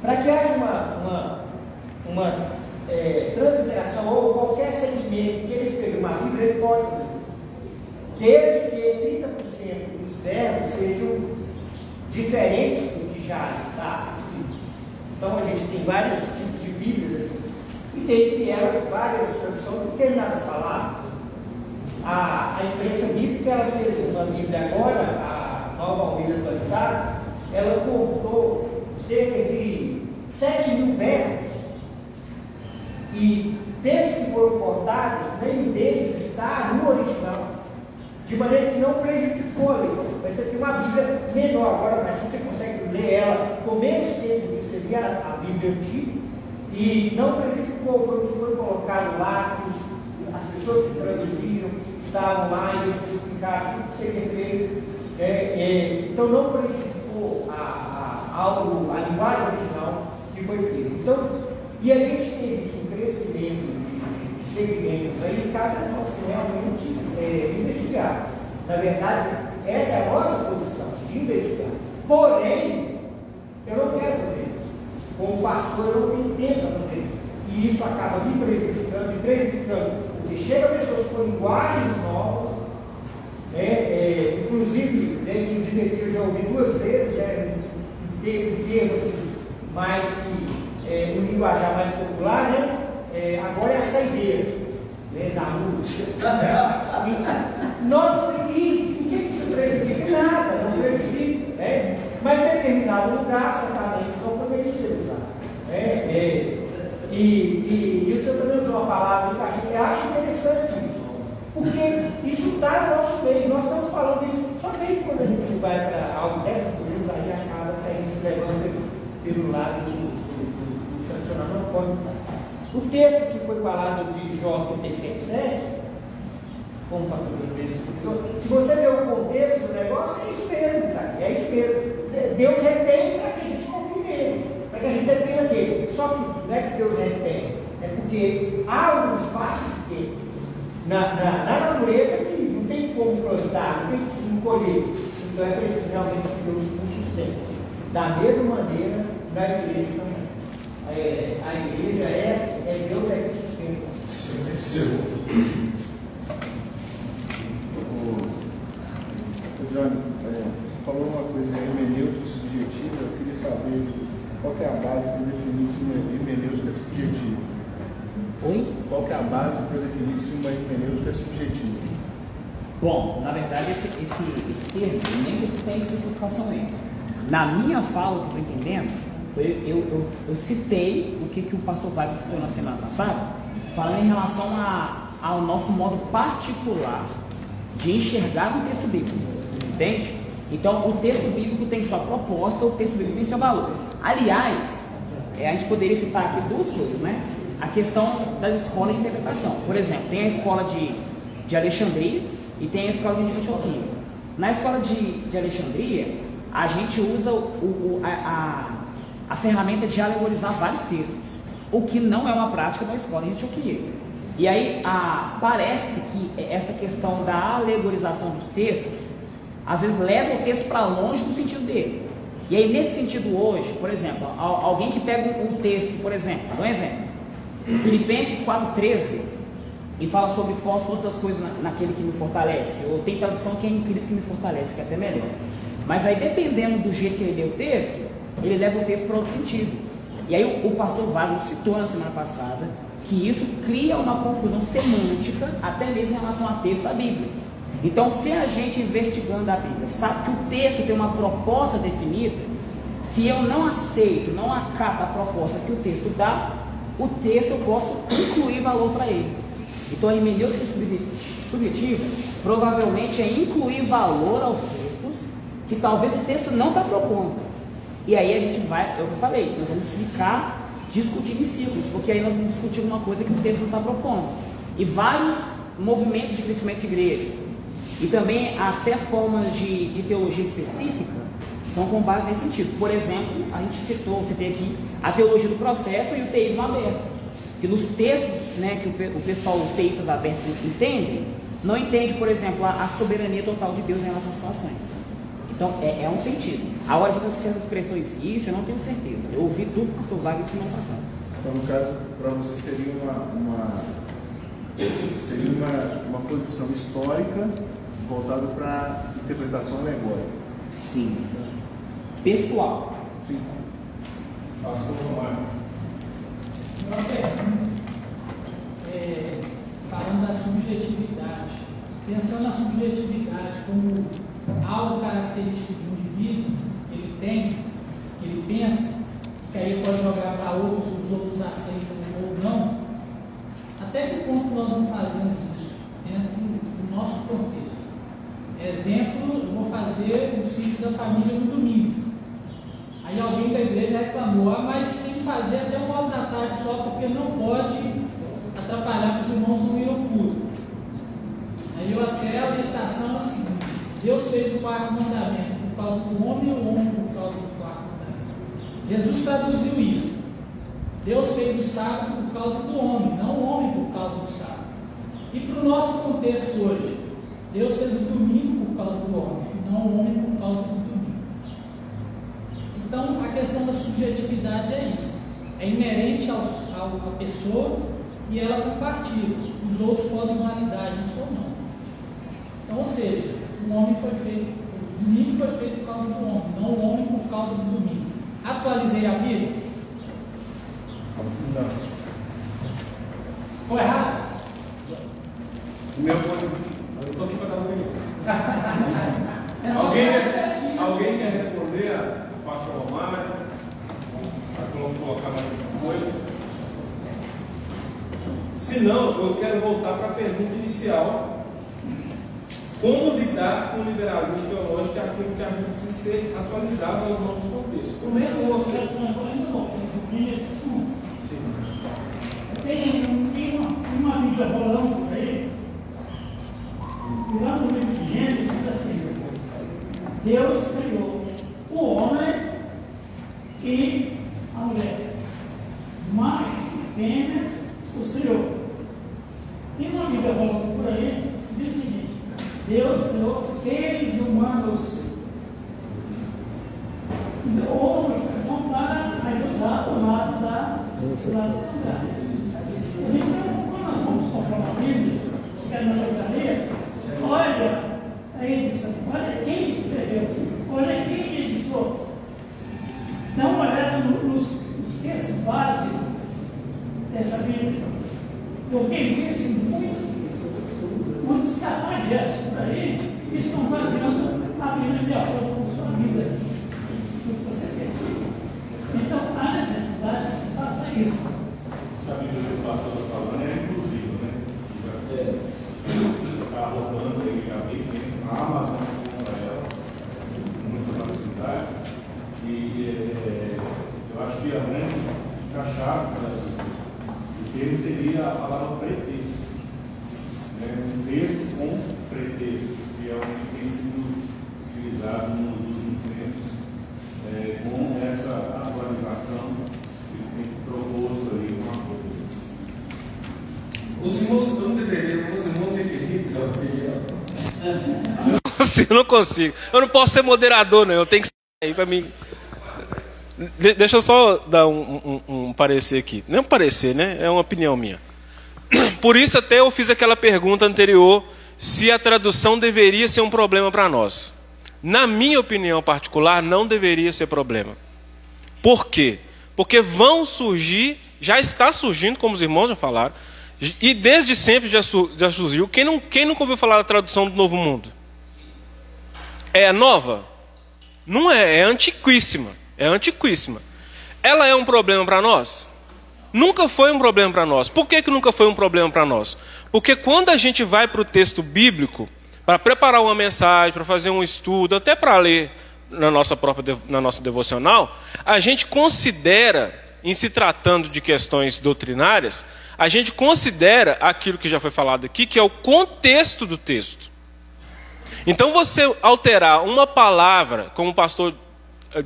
Para que haja uma transliteração ou qualquer segmento que ele escreva uma Bíblia, ele pode fazer. Desde que 30% dos verbos sejam diferentes do que já está escrito. Então a gente tem vários tipos de Bíblias aqui, e dentre elas várias traduções de determinadas palavras. A imprensa bíblica, ela fez uma Bíblia agora, a Nova Almeida atualizada, ela contou cerca de 7.000 verbos, e desses que foram cortados, nenhum deles está no original, de maneira que não prejudicou a leitura. Vai ser uma Bíblia menor agora, mas você consegue ler ela com menos tempo do que seria a Bíblia antiga, e não prejudicou, foi colocado lá, as pessoas que traduziram estavam lá e eles explicaram tudo que seria feito, então não prejudicou a linguagem original que foi feita. Então, e a gente tem visto um crescimento de segmentos aí, cabe a nós realmente investigar. Na verdade, essa é a nossa posição, de investigar. Porém, eu não quero fazer isso. Como pastor, eu não tenho tempo para fazer isso. E isso acaba me prejudicando, porque chega pessoas com linguagens novas, inclusive aqui eu já ouvi 2 vezes, um termo assim, mais que um linguajar mais popular, agora é a saideira, da música. E que isso prejudica? Nada, não prejudica, mas em determinado lugar, certamente, não poderia ser usado. E o senhor também usou uma palavra que eu acho interessante isso, porque isso está no nosso meio, nós estamos falando isso, só que quando a gente vai para algo dessa natureza, aí acaba que a gente levanta pelo lado do tradicional, não pode mudar. O texto que foi falado de Jó 37,7, como o pastor Pedro explicou, se você ver o contexto do negócio, é isso mesmo, cara, é isso mesmo. Deus retém para que a gente confie nele, para que a gente dependa dele. Só que não é que Deus retém, é porque há um espaço de tempo na natureza que não tem como plantar, não tem como colher ele. Então é preciso realmente que Deus nos sustente. Da mesma maneira, na igreja também. A igreja é Deus que sustenta. Johnny, você falou uma coisa hermenêutica subjetiva, eu queria saber qual que é a base para definir se uma hermenêutica é subjetiva. Oi? Qual que é a base para definir se uma hermenêutica é subjetiva? Bom, na verdade, esse termo, nem sei se tem especificação aí. Na minha fala, o que eu estou entendendo, eu citei o que o pastor Wagner citou na semana passada, falando em relação ao nosso modo particular de enxergar o texto bíblico, entende? Então, o texto bíblico tem sua proposta, o texto bíblico tem seu valor. Aliás, a gente poderia citar aqui duas coisas, né? A questão das escolas de interpretação. Por exemplo, tem a escola de Alexandria e tem a escola de Antioquia. Na escola de Alexandria, a gente usa a ferramenta de alegorizar vários textos, o que não é uma prática da escola de Antioquia. E aí parece que essa questão da alegorização dos textos, às vezes leva o texto para longe do sentido dele. E aí nesse sentido hoje, por exemplo, alguém que pega um texto, por exemplo, um exemplo, Filipenses 4,13, e fala sobre posso todas as coisas naquele que me fortalece, ou tem tradução que é em Cristo que me fortalece, que é até melhor. Mas aí dependendo do jeito que ele lê o texto, ele leva o texto para outro sentido. E aí o pastor Wagner citou na semana passada que isso cria uma confusão semântica, até mesmo em relação ao texto da Bíblia. Então, se a gente investigando a Bíblia sabe que o texto tem uma proposta definida, se eu não aceito, não acato a proposta que o texto dá, o texto eu posso incluir valor para ele. Então, a hermenêutica subjetiva provavelmente é incluir valor aos textos que talvez o texto não está propondo. E aí a gente vai, é o que eu falei, nós vamos ficar discutindo em círculos, porque aí nós vamos discutir uma coisa que o texto não está propondo. E vários movimentos de crescimento de igreja, e também até formas de teologia específica, são com base nesse sentido. Por exemplo, a gente citei aqui a teologia do processo e o teísmo aberto, que nos textos, né, que o pessoal, os teístas abertos entendem, não entende, por exemplo, a soberania total de Deus em relação às situações. Então, é um sentido. Agora, se essa expressão existe, eu não tenho certeza. Eu ouvi tudo do pastor Wagner semana passada. Então, no caso, para você seria uma posição histórica voltada para a interpretação alegórica. Sim. Pessoal. Sim. Pastor Romário. Falando da subjetividade, pensando na subjetividade como algo característico de um indivíduo, ele tem, ele pensa, que aí pode jogar para outros, os outros aceitam ou não. Até que ponto nós não fazemos isso dentro do nosso contexto? Exemplo, eu vou fazer o sítio da família no domingo. Aí alguém da igreja reclamou, mas tem que fazer até 1h da tarde só, porque não pode atrapalhar que os irmãos não irão culto. Aí eu até a orientação é o seguinte: Deus fez o quarto mandamento por causa do homem e o homem por causa do quarto mandamento. Jesus traduziu isso. Deus fez o sábado por causa do homem, não o homem por causa do sábado. E para o nosso contexto hoje, Deus fez o domingo por causa do homem, não o homem por causa do domingo. Então, a questão da subjetividade é isso. É inerente à pessoa e ela compartilha. Os outros podem validar isso ou não. Então, ou seja, o domingo foi feito por causa do homem, não o homem por causa do domingo. Atualizei a Bíblia? Não. Ficou errado? O meu ponto de vista. Eu estou aqui para dar uma opinião. É só Alguém quer responder a pastor Romário? Para colocar mais uma coisa? Se não, eu quero voltar para a pergunta inicial. Como lidar com o liberalismo teológico, é aquilo que a gente precisa ser atualizado aos novos contextos? O mesmo você ainda não tem esse assunto. Tem uma Bíblia rolando por aí, lá no livro de Gênesis, diz assim: Deus criou o homem e a mulher, macho e fêmea, os criou. Tem uma Bíblia rolando por aí, diz o seguinte: Deus criou seres humanos ou uma expressão para ajudar o lado da lugar. Então, quando nós vamos conformar a Bíblia, que é na livraria, olha a edição, olha quem escreveu, olha quem editou. Dá uma olhada nos textos básicos dessa Bíblia, porque existem muitos capacetes por aí que estão fazendo a Bíblia de acordo com sua vida, o que você pensa. Então, há necessidade de fazer isso. A Bíblia que o pastor está falando é inclusiva, né? Está rodando aí a Bíblia, a Amazon compra ela, muita facilidade. E eu acho que a grande chave do termo seria a palavra pretexto. Um texto com pretexto, que é o que tem sido utilizado nos últimos tempos, com essa atualização que tem proposto aí uma coisa. Os irmãos não deveriam, os irmãos queridos, Eu não consigo. Eu não posso ser moderador, não. Eu tenho que ser aí para mim. Deixa eu só dar um parecer aqui. Não é um parecer, né? É uma opinião minha. Por isso até eu fiz aquela pergunta anterior, se a tradução deveria ser um problema para nós. Na minha opinião particular, não deveria ser problema. Por quê? Porque vão surgir, já está surgindo, como os irmãos já falaram, e desde sempre já surgiu. Quem nunca ouviu falar da tradução do Novo Mundo? É nova? Não é, é antiquíssima. É antiquíssima. Ela é um problema para nós? Nunca foi um problema para nós. Por que nunca foi um problema para nós? Porque quando a gente vai para o texto bíblico, para preparar uma mensagem, para fazer um estudo, até para ler na nossa devocional, a gente considera, em se tratando de questões doutrinárias, a gente considera aquilo que já foi falado aqui, que é o contexto do texto. Então você alterar uma palavra, como o pastor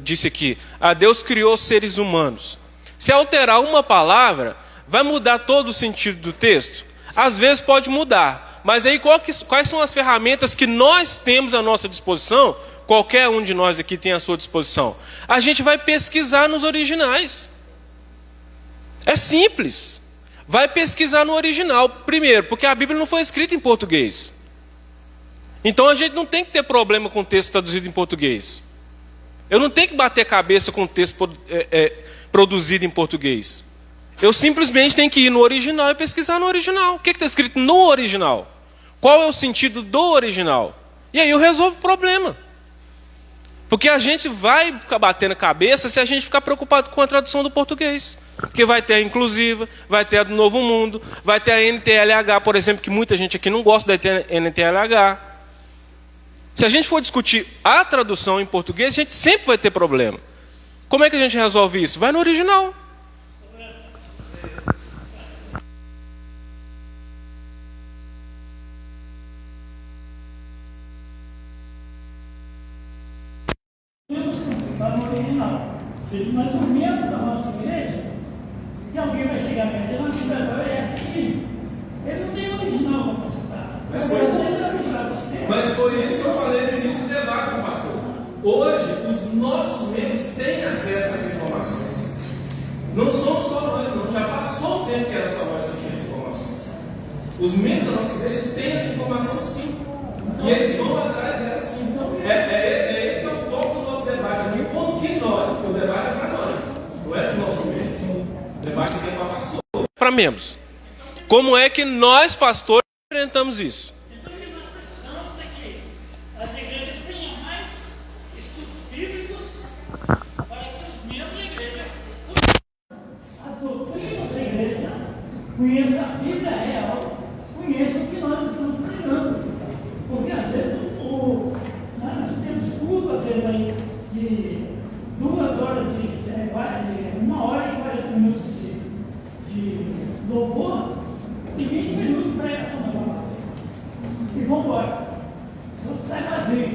disse aqui, Deus criou seres humanos. Se alterar uma palavra, vai mudar todo o sentido do texto? Às vezes pode mudar, mas aí quais são as ferramentas que nós temos à nossa disposição? Qualquer um de nós aqui tem à sua disposição. A gente vai pesquisar nos originais. É simples. Vai pesquisar no original. Primeiro, porque a Bíblia não foi escrita em português. Então a gente não tem que ter problema com o texto traduzido em português. Eu não tenho que bater cabeça com o texto produzido em português. Eu simplesmente tenho que ir no original e pesquisar no original. O que está escrito no original? Qual é o sentido do original? E aí eu resolvo o problema. Porque a gente vai ficar batendo cabeça se a gente ficar preocupado com a tradução do português. Porque vai ter a inclusiva, vai ter a do Novo Mundo, vai ter a NTLH, por exemplo, que muita gente aqui não gosta da NTLH. Se a gente for discutir a tradução em português, a gente sempre vai ter problema. Como é que a gente resolve isso? Vai no original. Vai no original. Mas o medo da nossa igreja, que alguém vai chegar na igreja, não tiver essa aqui, ele não tem original para consultar. Mas foi isso que eu falei no início do debate, pastor. Hoje, os nossos membros têm acesso a essas informações. Não somos só nós, não. Já passou o tempo que era só nós que tinha essas informações. Os membros da nossa igreja têm essa informação, sim. E eles vão atrás dela, sim. Esse é o foco do nosso debate aqui. Como que nós? Porque o debate é para nós, não é para os nossos membros. O debate aqui é para pastor. Para membros. Como é que nós, pastores, enfrentamos isso? Então, o que nós precisamos é que as igrejas tenham mais estudos bíblicos para que os membros da igreja conheçam a doutrina da igreja, conheçam a Bíblia real, conheçam o que nós estamos pregando. Porque às vezes nós temos culto, às vezes aí, de 2 horas, de 1 hora e 40 minutos de louvor e 20 minutos de pregação da palavra. E vamos embora. Só sai vazio.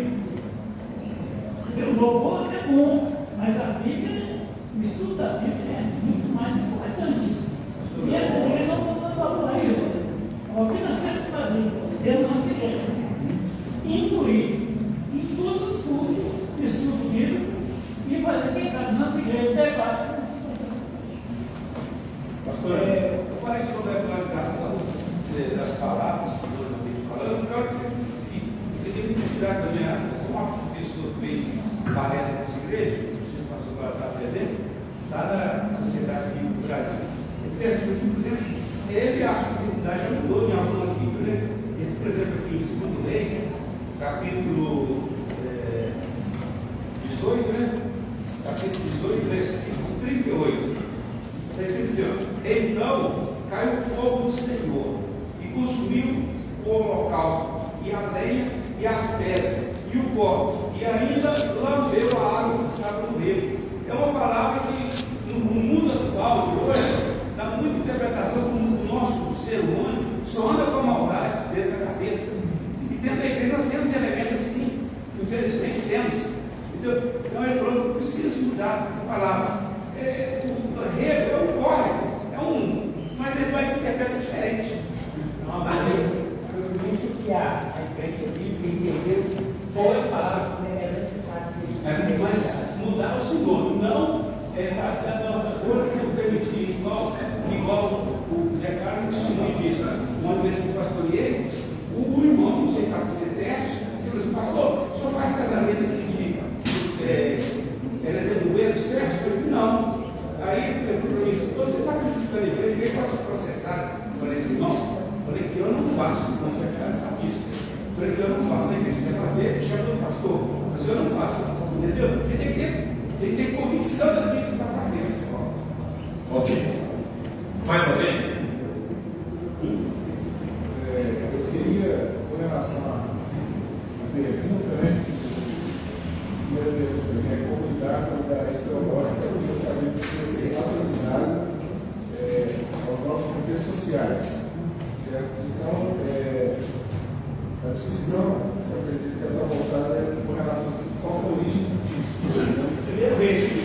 O louvor é bom, mas a Bíblia, o estudo da Bíblia é muito mais importante. E essa igreja não está dando valor a isso. O que nós temos que fazer dentro da nossa igreja? Incluir em todos os cultos, estudo bíblico, e fazer exemplo, lá na sociedade civil do Brasil. Esse versículo, por exemplo, ele acha que a dignidade já mudou em algumas Bíblias, né? Esse, por exemplo, aqui em 2 Reis, capítulo 18, né? Capítulo 18, versículo 38. Está escrito assim: então caiu o fogo do Senhor e consumiu o holocausto, e a lenha, e as pedras, e o pó, e ainda lambeu a água que estava no rio. É uma palavra que, no mundo atual de hoje, dá muita interpretação como o nosso ser humano só anda com a maldade dentro da cabeça. E dentro da igreja nós temos elementos assim, infelizmente temos. Então ele falou que precisa mudar essa palavra. O rego é um córrego, mas ele vai interpretar diferente. Por isso que a imprensa bíblica entendeu que as palavras é necessário mas mudar o sinônimo, não fazer a outra que eu permiti, igual o Zé Carlos ensinou disso. Uma vez que eu pastoreei, o irmão, não sei se está fazendo teste, ele falou assim: pastor, o senhor faz casamento aqui ela é devolver certo? Eu falei: não. Aí eu falei: você está prejudicando a igreja, ninguém pode ser processado. Eu falei assim: não. Eu falei que eu não faço, não sou cara disso. Eu falei que eu não faço, a igreja quer fazer, chama o pastor, mas eu não faço, entendeu? Porque tem que ter convicção daquilo que está fazendo. Ok. Mais alguém? Eu queria, com relação à pergunta, né? Primeira pergunta, a comunidade da extraordinariamente precisa ser atualizada aos nossos contextos sociais. Certo? Então, a discussão, eu acredito que ela está voltada com relação a qual é a origem disso. Primeira vez que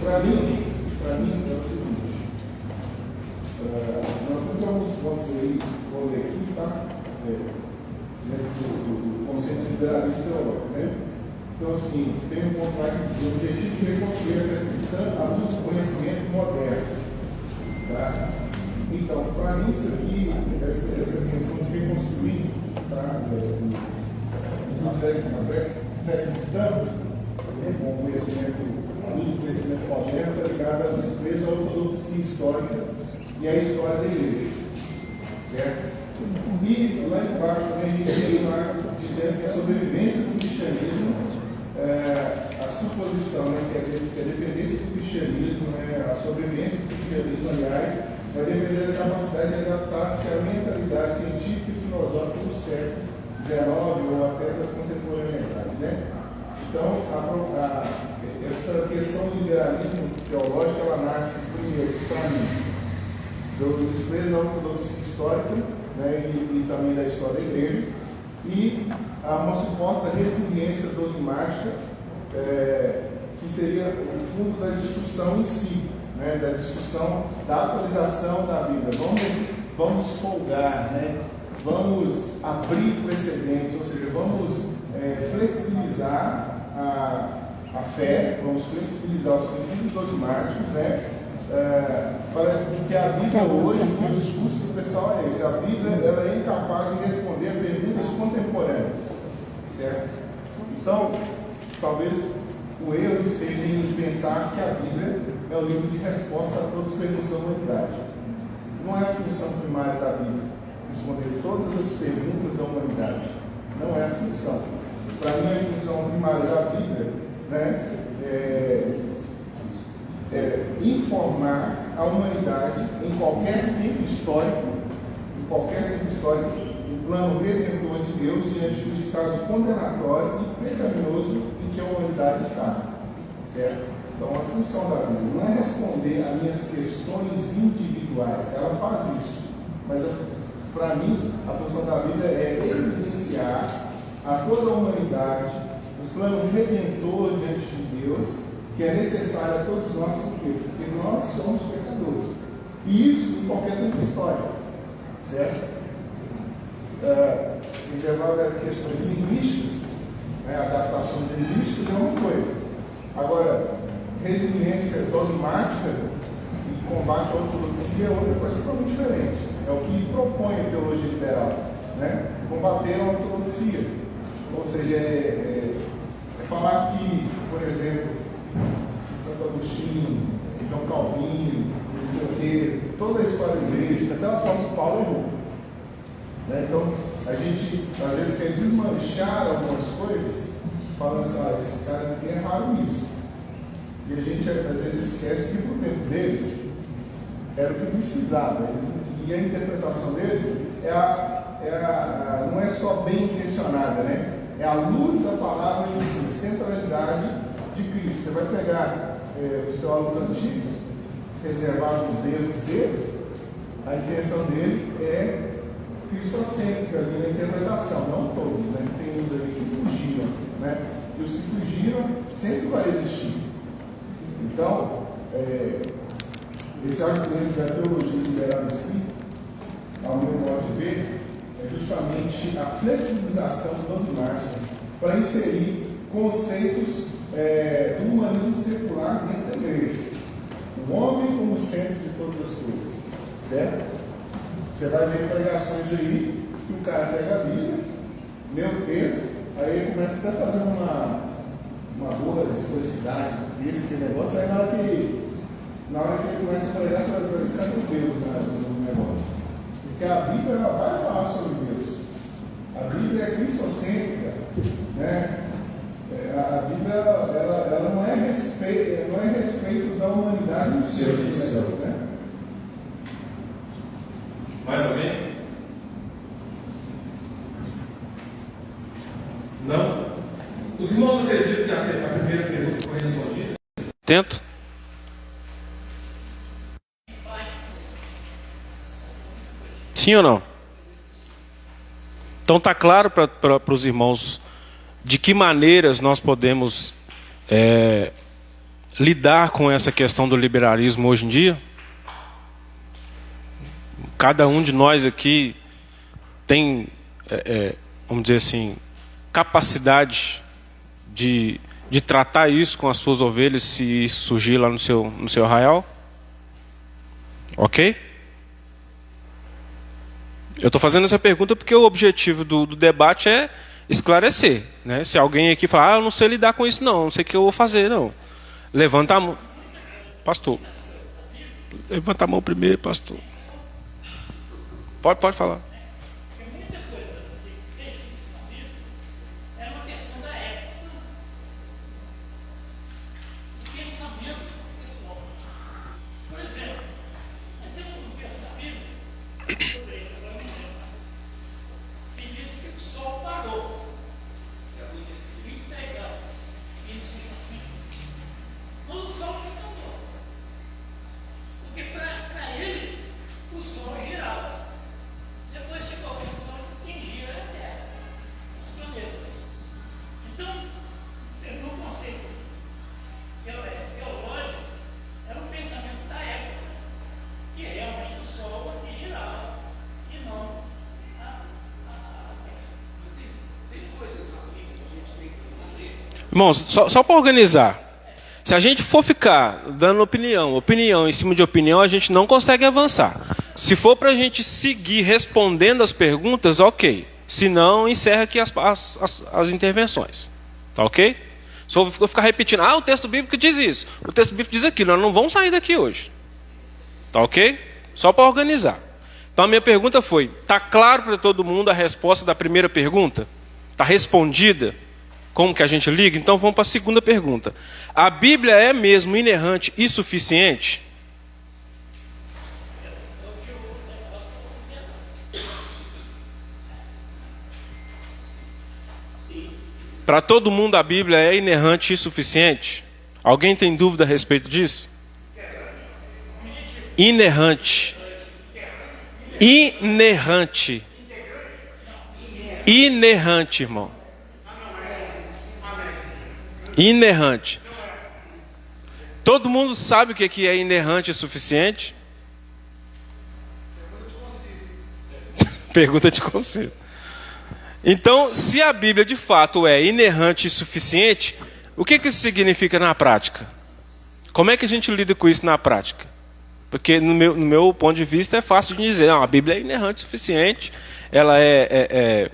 para mim é o seguinte: nós não vamos ler aqui, tá? Dentro do conceito de liberalismo teológico, né? Então, assim, tem um ponto lá que diz: o objetivo de reconstruir a fé cristã à luz do conhecimento moderno. Tá? Então, para mim, isso aqui, essa questão de reconstruir, tá? A fé cristã, com o conhecimento, a luz do conhecimento moderno, está ligada à desprezo à ortodoxia histórica e à história da igreja. Certo? E lá embaixo também a gente tem lá dizendo que a sobrevivência do cristianismo, a suposição, né, que a dependência do cristianismo, a sobrevivência do cristianismo, aliás, vai depender da capacidade de adaptar-se à mentalidade científica e filosófica do século XIX ou até da contemporaneidade. Né? Então, essa questão do liberalismo teológico, ela nasce primeiro, para mim, do desprezo à ortodoxia histórica, né, e também da história da igreja, e uma suposta resiliência dogmática, que seria o fundo da discussão em si, né, da discussão da atualização da Bíblia. Vamos folgar, né, vamos abrir precedentes, ou seja, vamos flexibilizar a fé, vamos flexibilizar os princípios dogmáticos, né, porque a Bíblia hoje, o discurso do pessoal é esse: a Bíblia ela é incapaz de responder a perguntas contemporâneas, certo? Então, talvez o erro esteja em pensar que a Bíblia é o livro de resposta a todas as perguntas da humanidade. Não é a função primária da Bíblia responder todas as perguntas da humanidade. Não é a função. Para mim, a função primária da Bíblia, né, informar a humanidade em qualquer tempo histórico, o plano redentor de Deus diante do estado condenatório e pecaminoso em que a humanidade está. Certo? Então, a função da Bíblia não é responder a minhas questões individuais, ela faz isso, mas para mim, a função da Bíblia é evidenciar a toda a humanidade o plano redentor diante de Deus, que é necessário a todos nós, porque nós somos pecadores. E isso em qualquer tempo histórico, certo? Reservado a questões linguísticas, né, adaptações linguísticas é uma coisa. Agora, resiliência dogmática e combate à ortodoxia é outra coisa totalmente diferente. É o que propõe a teologia liberal, né? Combater a ortodoxia. Ou seja, falar que, por exemplo, Santo Agostinho, João Calvino, não sei o quê, toda a história da igreja, até o apóstolo Paulo errou. Né? Então, a gente às vezes quer desmanchar algumas coisas, falando assim, esses caras aqui erraram nisso. E a gente às vezes esquece que por tempo deles era o que precisava. E a interpretação deles não é só bem intencionada, né? É a luz da palavra em si, a centralidade de Cristo. Você vai pegar os teólogos antigos, reservar os erros deles, a intenção dele é cristocêntrica ali na interpretação, não todos, né? Tem uns ali que fugiram, né? E os que fugiram sempre vai existir. Então, esse argumento da teologia liberal em si, ao meu modo de ver, é justamente a flexibilização dogmática para inserir conceitos do humanismo secular dentro da igreja. O homem como centro de todas as coisas, certo? Você vai ver pregações aí que o cara pega a Bíblia, lê o texto, aí ele começa até a fazer uma boa historicidade desse negócio, aí na hora que ele começa a pregar, você vai ver que sai com Deus no negócio. Porque a Bíblia ela vai falar sobre Deus. A Bíblia é cristocêntrica, né? A Bíblia ela não é respeito da humanidade no seu negócio, né? Mais alguém? Não? Os irmãos acreditam que a primeira pergunta foi respondida? Tento. Sim ou não? Então está claro para os irmãos de que maneiras nós podemos lidar com essa questão do liberalismo hoje em dia? Cada um de nós aqui tem, vamos dizer assim, capacidade de tratar isso com as suas ovelhas se isso surgir lá no seu arraial? Ok? Eu estou fazendo essa pergunta porque o objetivo do debate é esclarecer, né? Se alguém aqui falar, eu não sei lidar com isso não sei o que eu vou fazer, não. Levanta a mão. Pastor. Levanta a mão primeiro, pastor. Pode falar. Irmãos, só para organizar. Se a gente for ficar dando opinião em cima de opinião, a gente não consegue avançar. Se for para a gente seguir respondendo as perguntas, ok. Se não, encerra aqui as intervenções. Tá ok? Só vou ficar repetindo, o texto bíblico diz isso, o texto bíblico diz aquilo. Nós não vamos sair daqui hoje. Tá ok? Só para organizar. Então a minha pergunta foi, está claro para todo mundo a resposta da primeira pergunta? Está respondida? Como que a gente liga? Então vamos para a segunda pergunta. A Bíblia é mesmo inerrante e suficiente? Para todo mundo a Bíblia é inerrante e suficiente? Alguém tem dúvida a respeito disso? Inerrante. Inerrante. Inerrante, irmão. Inerrante. Todo mundo sabe o que é inerrante e suficiente? Pergunta de conselho. Então, se a Bíblia de fato é inerrante e suficiente, o que isso significa na prática? Como é que a gente lida com isso na prática? Porque no meu ponto de vista é fácil de dizer, não, a Bíblia é inerrante e suficiente, ela é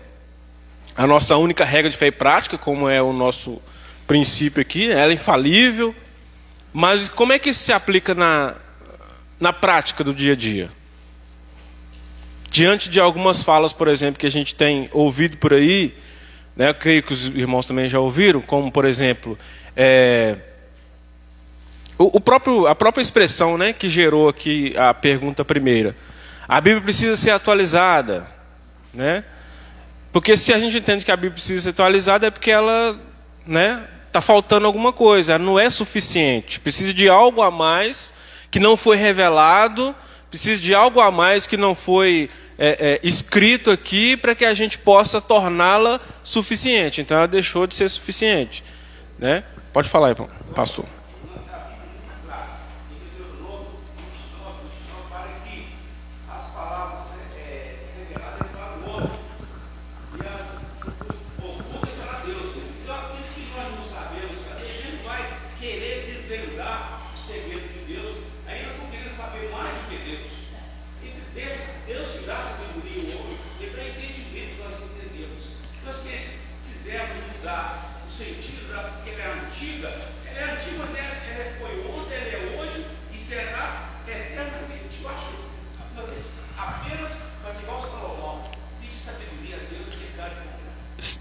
a nossa única regra de fé e prática, como é o nosso princípio aqui, ela é infalível, Mas como é que isso se aplica na prática do dia a dia? Diante de algumas falas, por exemplo, que a gente tem ouvido por aí, né, eu creio que os irmãos também já ouviram, como, por exemplo, a própria expressão, né, que gerou aqui a pergunta primeira. A Bíblia precisa ser atualizada, né? Porque se a gente entende que a Bíblia precisa ser atualizada, é porque ela, né, está faltando alguma coisa, ela não é suficiente. Precisa de algo a mais que não foi revelado, precisa de algo a mais que não foi escrito aqui para que a gente possa torná-la suficiente. Então ela deixou de ser suficiente, né? Pode falar aí, pastor.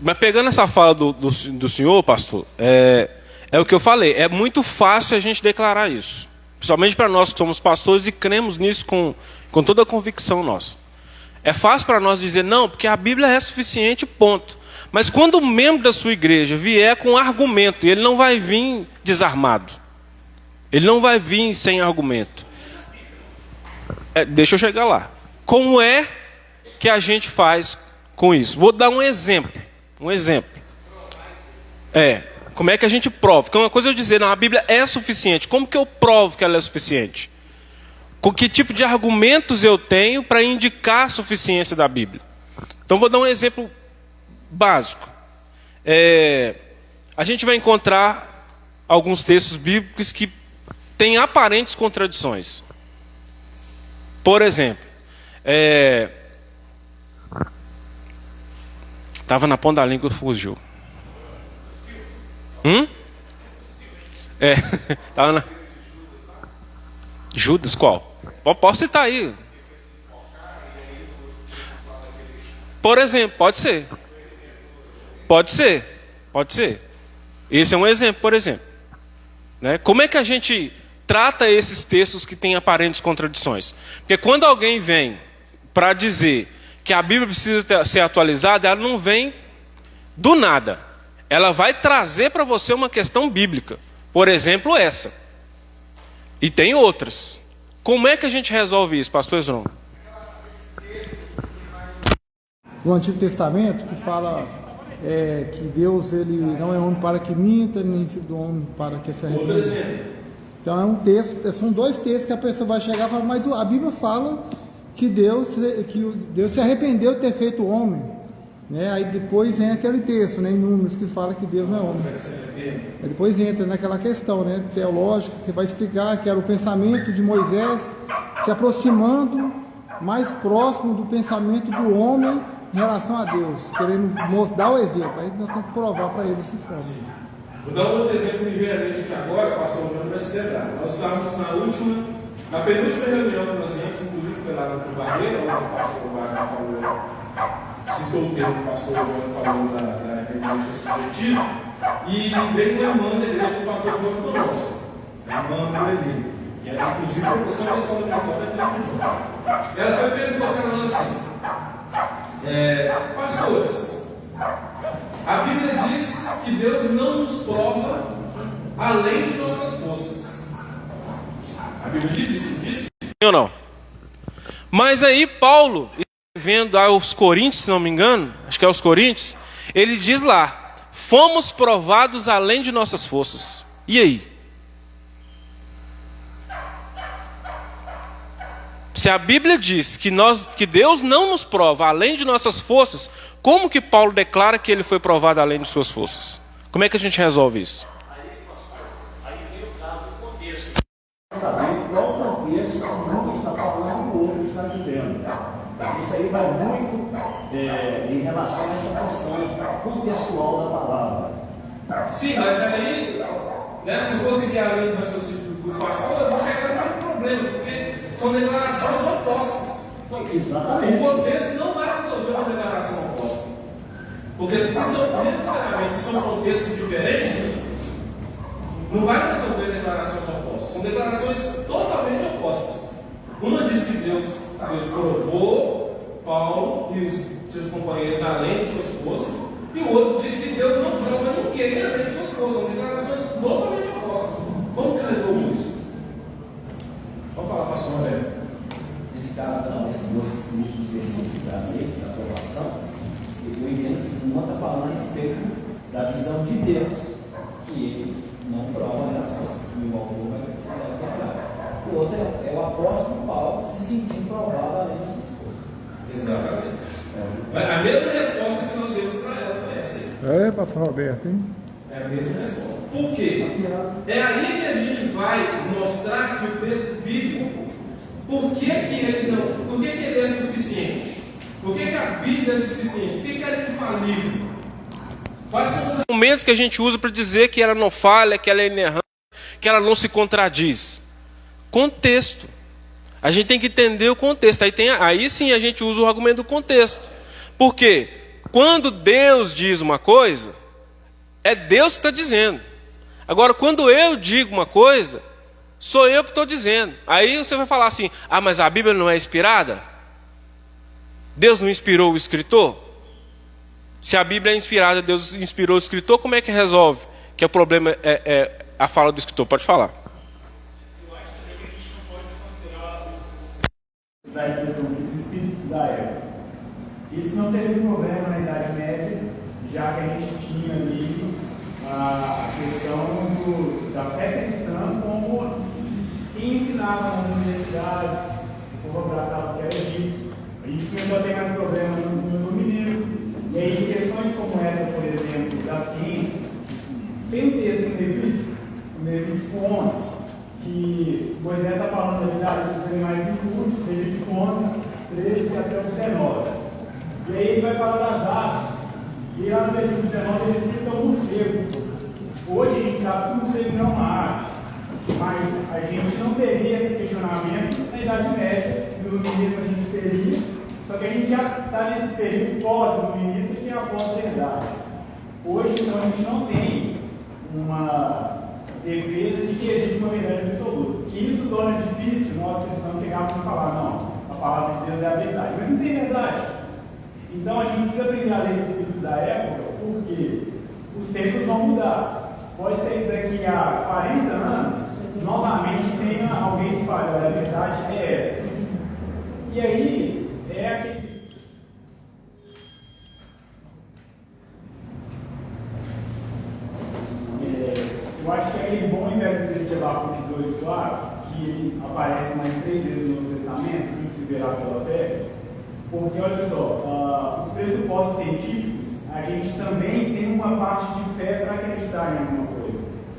Mas pegando essa fala do senhor, pastor, é o que eu falei, é muito fácil a gente declarar isso. Principalmente para nós que somos pastores e cremos nisso com toda a convicção nossa. É fácil para nós dizer, não, porque a Bíblia é suficiente, ponto. Mas quando um membro da sua igreja vier com argumento, ele não vai vir desarmado. Ele não vai vir sem argumento. Deixa eu chegar lá. Como é que a gente faz com isso? Vou dar um exemplo. Como é que a gente prova? Porque uma coisa é eu dizer, não, a Bíblia é suficiente. Como que eu provo que ela é suficiente? Com que tipo de argumentos eu tenho para indicar a suficiência da Bíblia? Então vou dar um exemplo básico. A gente vai encontrar alguns textos bíblicos que têm aparentes contradições. Por exemplo, estava na ponta da língua e fugiu. Tava na... Judas, qual? Posso citar aí. Por exemplo, pode ser. Esse é um exemplo, por exemplo. Né? Como é que a gente trata esses textos que têm aparentes contradições? Porque quando alguém vem para dizer que a Bíblia precisa ser atualizada, ela não vem do nada. Ela vai trazer para você uma questão bíblica. Por exemplo, essa. E tem outras. Como é que a gente resolve isso, pastor Esdron? O Antigo Testamento, que fala que Deus ele não é homem para que minta, nem filho do homem para que se arrependa. Então é um texto, são dois textos que a pessoa vai chegar e falar, mas a Bíblia fala que Deus se arrependeu de ter feito o homem. Né? Aí depois vem aquele texto, né, em Números, que fala que Deus não é homem. Aí depois entra naquela questão, né, teológica, que vai explicar que era o pensamento de Moisés se aproximando mais próximo do pensamento do homem em relação a Deus, querendo dar o exemplo. Aí nós temos que provar para ele dessa forma. Vou dar um outro exemplo ligeiramente aqui agora, pastor Antônio vai se lembrar. Nós estávamos na penúltima reunião que nós tínhamos, inclusive foi lá no Barreira, onde o pastor Wagner falou, citou o termo que o pastor João falou da reunião subjetiva, e veio uma irmã da igreja do pastor João conosco, a irmã Noeli, que era inclusive professora da escola católica da igreja do João. Ela foi perguntar para nós assim, pastores, a Bíblia diz que Deus não nos prova além de nossas forças. A Bíblia diz isso? Diz? Sim ou não? Mas aí Paulo, escrevendo aos Coríntios, se não me engano, acho que é aos Coríntios, ele diz lá, fomos provados além de nossas forças. E aí? Se a Bíblia diz que Deus não nos prova além de nossas forças, como que Paulo declara que ele foi provado além de suas forças? Como é que a gente resolve isso? Aí vem o caso do contexto. Saber qual contexto o mundo está falando do outro está dizendo. Isso aí vai muito em relação a essa questão contextual da palavra. Sim, mas aí, né, se fosse que além do raciocínio pastor, eu vou chegar no problema, porque são declarações opostas. Exatamente. O contexto não vai resolver uma declaração oposta. Porque se são contextos diferentes, não vai resolver declarações opostas. São declarações totalmente opostas. Uma diz que Deus provou Paulo e os seus companheiros além de sua esposa, e o outro diz que Deus não prova ninguém além de sua esposa. São declarações totalmente opostas. Como que eu resolvo isso? Vamos falar, pastor André. Nesse caso, não, esses dois últimos versículos que trazei, da aprovação, eu entendo assim, uma está falando a respeito da visão de Deus, que ele não prova nas coisas, igual o vai se falar. O outro é o apóstolo Paulo se sentindo provado além das suas coisas. Exatamente. A mesma resposta que nós demos para ela foi essa aí. Pastor Roberto, hein? É a mesma resposta. Por quê? É aí que a gente vai mostrar que o texto bíblico, por que ele é suficiente? Por que a Bíblia é suficiente? Por que ela é infalível? Quais são os argumentos que a gente usa para dizer que ela não falha, que ela é inerrante, que ela não se contradiz? Contexto. A gente tem que entender o contexto. Aí sim a gente usa o argumento do contexto. Por quê? Quando Deus diz uma coisa, é Deus que está dizendo. Agora, quando eu digo uma coisa, sou eu que estou dizendo. Aí você vai falar assim, mas a Bíblia não é inspirada? Deus não inspirou o escritor? Se a Bíblia é inspirada, Deus inspirou o escritor, como é que resolve? Que o problema é a fala do escritor. Pode falar. Eu acho também que a gente não pode considerar da expressão dos espíritos da época. Isso não seria um problema na Idade Média, já que a gente tinha ali a questão da fé cristã como quem ensinava nas universidades, o povo abraçava o que era dito. A gente começou a ter mais problemas no menino. E aí, questões como essa, por exemplo, da ciência, tem um texto em Levítico 11, que Moisés está falando dos animais impuros, Levítico 11, 13 até o 19. E aí ele vai falar das aves. E lá no versículo 19 ele cita o morcego. Hoje a gente sabe que o morcego não é uma ave, mas a gente não teria esse questionamento na Idade Média, no iluminismo a gente teria. Só que a gente já está nesse período pós-iluminista que é a pós-verdade. Hoje, então, a gente não tem uma defesa de que existe uma verdade absoluta. E isso torna difícil nós cristãos chegarmos a falar, não, a palavra de Deus é a verdade. Mas não tem verdade. Então, a gente precisa aprender a ler esse espírito da época, porque os tempos vão mudar. Pode ser que daqui a 40 anos, novamente, tenha alguém que fale, olha, a verdade é essa. E aí, eu acho que aquele bom e velho texto de Abacuque 2:4, que ele aparece mais 3 vezes no Novo Testamento, que se verá pela fé, porque olha só, os pressupostos científicos, a gente também tem uma parte de fé para acreditar em alguma coisa.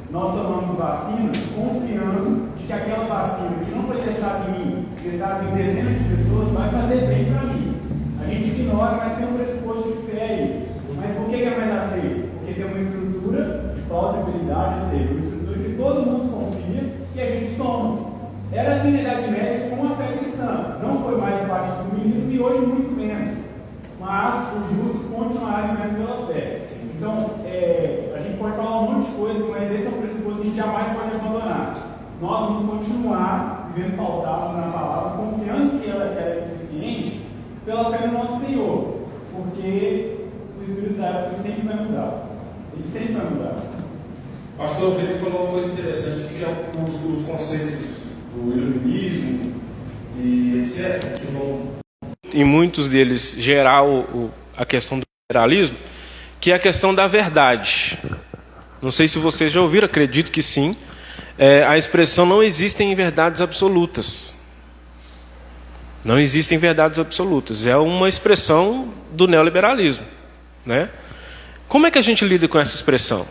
Nós tomamos vacinas confiando de que aquela vacina que não foi testada em mim, testada em dezenas de pessoas, vai fazer bem para mim. A gente ignora, mas tem um pressuposto de fé aí. Mas por que é mais aceito? Porque tem uma estrutura de plausibilidade, ou seja, uma estrutura que todo mundo confia e a gente toma. Era assim na Idade Média com a fé cristã. Não foi mais parte do iluminismo e hoje muito menos. Mas o justo continuará vivendo pela fé. Então, a gente pode falar um monte de coisas, mas esse é um pressuposto que a gente jamais pode abandonar. Nós vamos continuar vivendo pautados na palavra, confiando que ela é suficiente pela fé no nosso Senhor. Porque o Espírito da época sempre vai mudar. Ele sempre vai mudar. Pastor Felipe falou uma coisa interessante, que é os conceitos do iluminismo e etc., que vão, em muitos deles, gerar a questão do liberalismo, que é a questão da verdade. Não sei se vocês já ouviram, acredito que sim. A expressão não existem verdades absolutas. Não existem verdades absolutas. É uma expressão do neoliberalismo, né? Como é que a gente lida com essa expressão?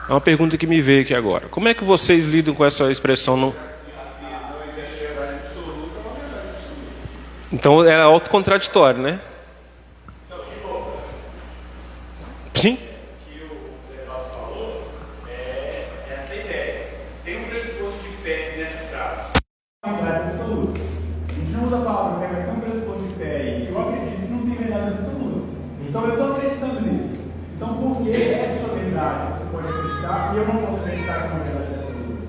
É uma pergunta que me veio aqui agora. Como é que vocês lidam com essa expressão? Não existe verdade absoluta, é uma verdade absoluta. Então é autocontradictório, né? Sim? O que o Zé Carlos falou é essa ideia. pressuposto de fé nessa frase. Verdade absoluta. A gente não usa a palavra fé, mas tem um pressuposto de fé aí, que eu acredito que não tem verdade absoluta. Então eu estou acreditando nisso. Então por que essa verdade você pode acreditar e eu não posso acreditar que é uma verdade absoluta?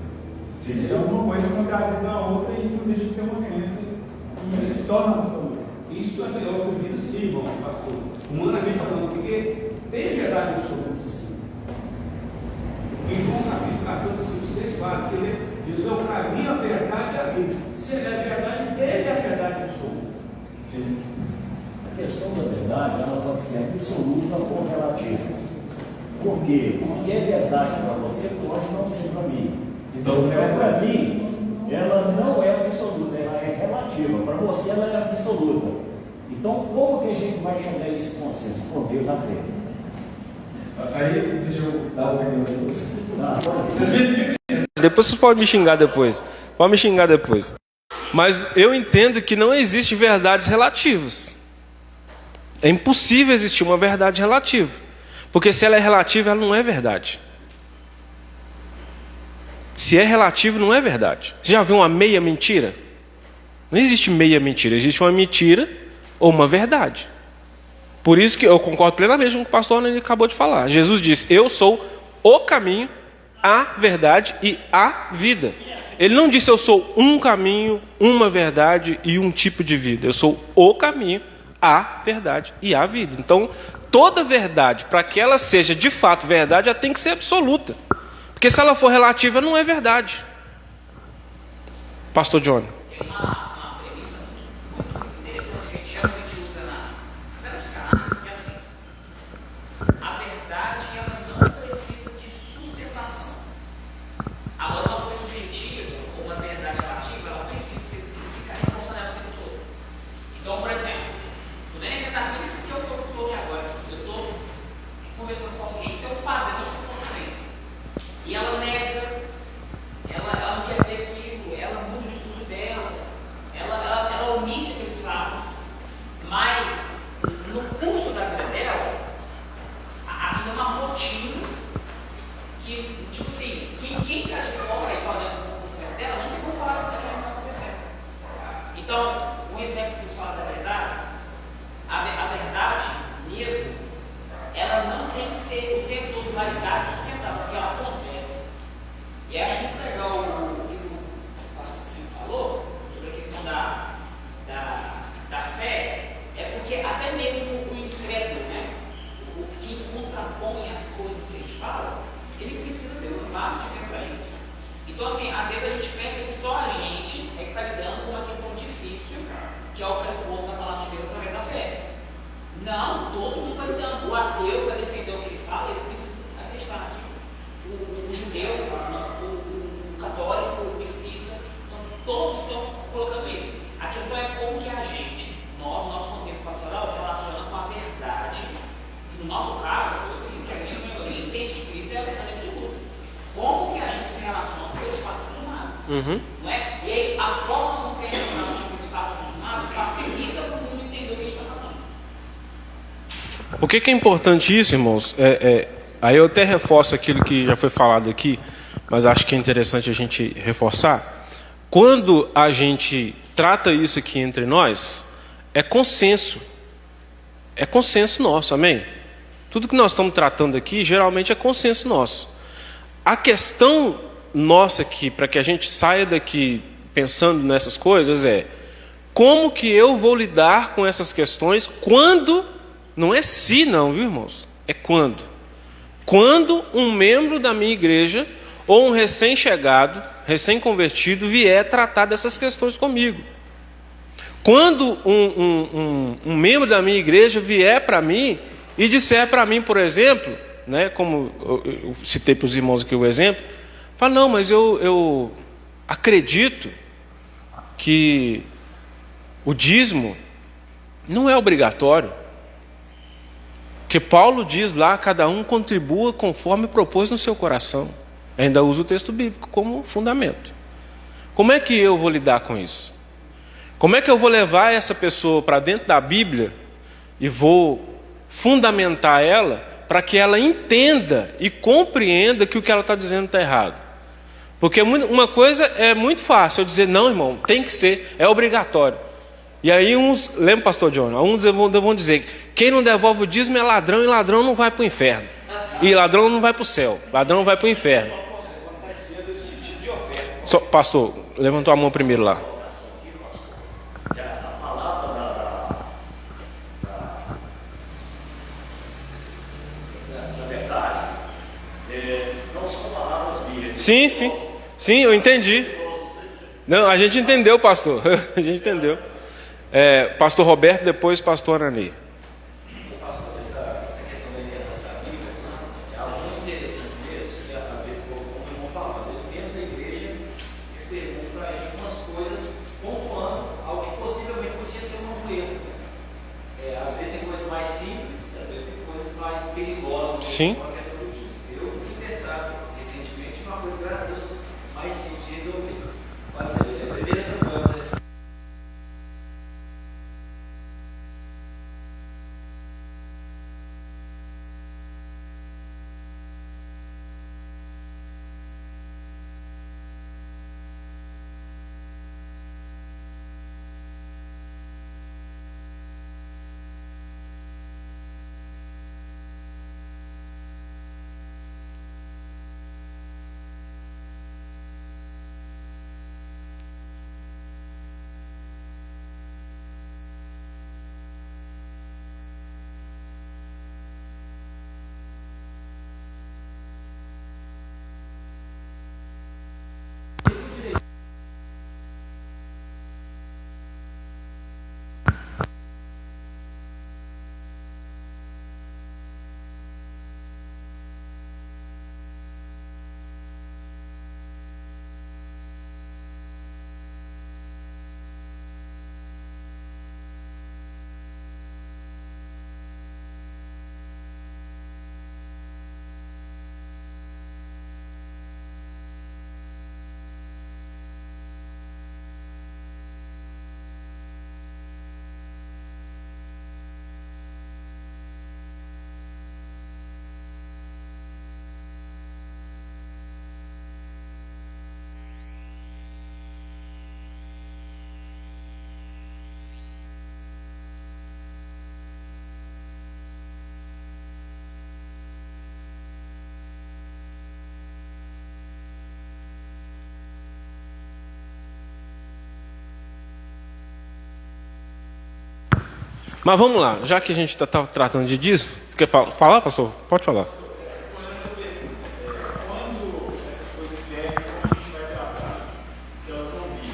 Sim. Então uma coisa contradiz a outra e isso não deixa de ser uma crença que se torna absoluta. Isso é melhor que o Bíblia se irmão, pastor. Humanamente falando, porque tem verdade absoluta, sim. Em João capítulo 5, 6 fala que ele diz: é o caminho, a verdade e a vida. Se ele é verdade, ele é a verdade absoluta. Sim. A questão da verdade, ela pode ser absoluta ou relativa. Por quê? Porque é verdade para você, pode não ser para mim. Então, para mim, ela não é absoluta, ela é relativa. Para você, ela é absoluta. Então, como que a gente vai chegar a esse consenso? Por Deus da fé. Aí, deixa eu dar uma opinião depois. Depois você pode me xingar depois. Pode me xingar depois. Mas eu entendo que não existe verdades relativas. É impossível existir uma verdade relativa. Porque se ela é relativa, ela não é verdade. Se é relativo, não é verdade. Você já viu uma meia mentira? Não existe meia mentira. Existe uma mentira ou uma verdade. Por isso que eu concordo plenamente com o que o pastor Ana acabou de falar. Jesus disse: eu sou o caminho, a verdade e a vida. Ele não disse: eu sou um caminho, uma verdade e um tipo de vida. Eu sou o caminho, a verdade e a vida. Então, toda verdade, para que ela seja de fato verdade, ela tem que ser absoluta. Porque se ela for relativa, não é verdade. Pastor John. Tem uma premissa muito interessante que a gente geralmente usa nos canais, que é assim: a verdade ela não precisa de sustentação. Agora, uma coisa subjetiva, ou uma verdade relativa, ela precisa ficar reforçando ela o tempo todo. Então, por exemplo, não é nem sentar aqui porque eu estou aqui agora. Eu estou conversando com alguém que tem um padrão de comportamento. E ela nega, ela não quer ver aquilo, ela muda o discurso dela, ela omite aqueles fatos, mas no curso da vida dela, aquilo é uma rotina que, tipo assim, quem está de fora e está olhando para o comportamento dela não tem como falar daquilo que está acontecendo. Então, um exemplo que vocês falam da verdade, a verdade mesmo, ela não tem que ser o tempo todo validada e sustentada, porque ela acontece. E acho muito legal o que o pastor Filipe falou sobre a questão da fé, é porque até mesmo o incrédulo, né, o que contrapõe as coisas que a gente fala, ele precisa ter uma base de fé para isso. Então, assim, às vezes a gente pensa que só a gente é que está lidando com uma questão difícil, que é o pressuposto da palavra de Deus através da fé. Não, todo mundo está lidando. O ateu, para defender o que ele fala, ele precisa acreditar naquilo. O judeu, o católico, o espírita, então, todos estão colocando isso. A questão é como que a gente, nosso contexto pastoral, relaciona com a verdade. E no nosso caso, eu acredito que a grande maioria entende que Cristo é a verdade absoluta. Como que a gente se relaciona com esse fato consumado? Não é? E aí, a forma como que a gente se relaciona com esse fato consumado facilita para o mundo entender o que a gente está falando. Por que é importante isso, irmãos? Aí eu até reforço aquilo que já foi falado aqui, mas acho que é interessante a gente reforçar. Quando a gente trata isso aqui entre nós, é consenso. É consenso nosso, amém? Tudo que nós estamos tratando aqui, geralmente é consenso nosso. A questão nossa aqui, para que a gente saia daqui pensando nessas coisas, é como que eu vou lidar com essas questões quando... Não é se não, viu, irmãos? É quando. Quando um membro da minha igreja ou um recém-chegado, recém-convertido, vier tratar dessas questões comigo. Quando um membro da minha igreja vier para mim e disser para mim, por exemplo, né, como eu citei para os irmãos aqui o exemplo, fala: não, mas eu acredito que o dízimo não é obrigatório. Porque Paulo diz lá: cada um contribua conforme propôs no seu coração. Ainda usa o texto bíblico como fundamento. Como é que eu vou lidar com isso? Como é que eu vou levar essa pessoa para dentro da Bíblia e vou fundamentar ela para que ela entenda e compreenda que o que ela está dizendo está errado? Porque uma coisa é muito fácil, eu dizer, não, irmão, tem que ser, é obrigatório. E aí uns, lembra, pastor John, uns vão dizer, quem não devolve o dízimo é ladrão, e ladrão não vai para o inferno. E ladrão não vai para o céu, ladrão vai para o inferno. Pastor, levantou a mão primeiro lá. Sim, eu entendi. Não, a gente entendeu, pastor. A gente entendeu. Pastor Roberto, depois pastor Anani. Pastor, essa questão da internação é algo muito interessante mesmo, que às vezes, como o irmão fala, às vezes menos a igreja, eles perguntam para a gente algumas coisas pontuando algo que possivelmente podia ser um erro. Às vezes tem coisas mais simples, às vezes tem coisas mais perigosas. Sim. Mas vamos lá, já que a gente está tratando de dízimo, você quer falar, pastor? Pode falar. Quando essas coisas vierem, como a gente vai tratar? Que elas vão vir.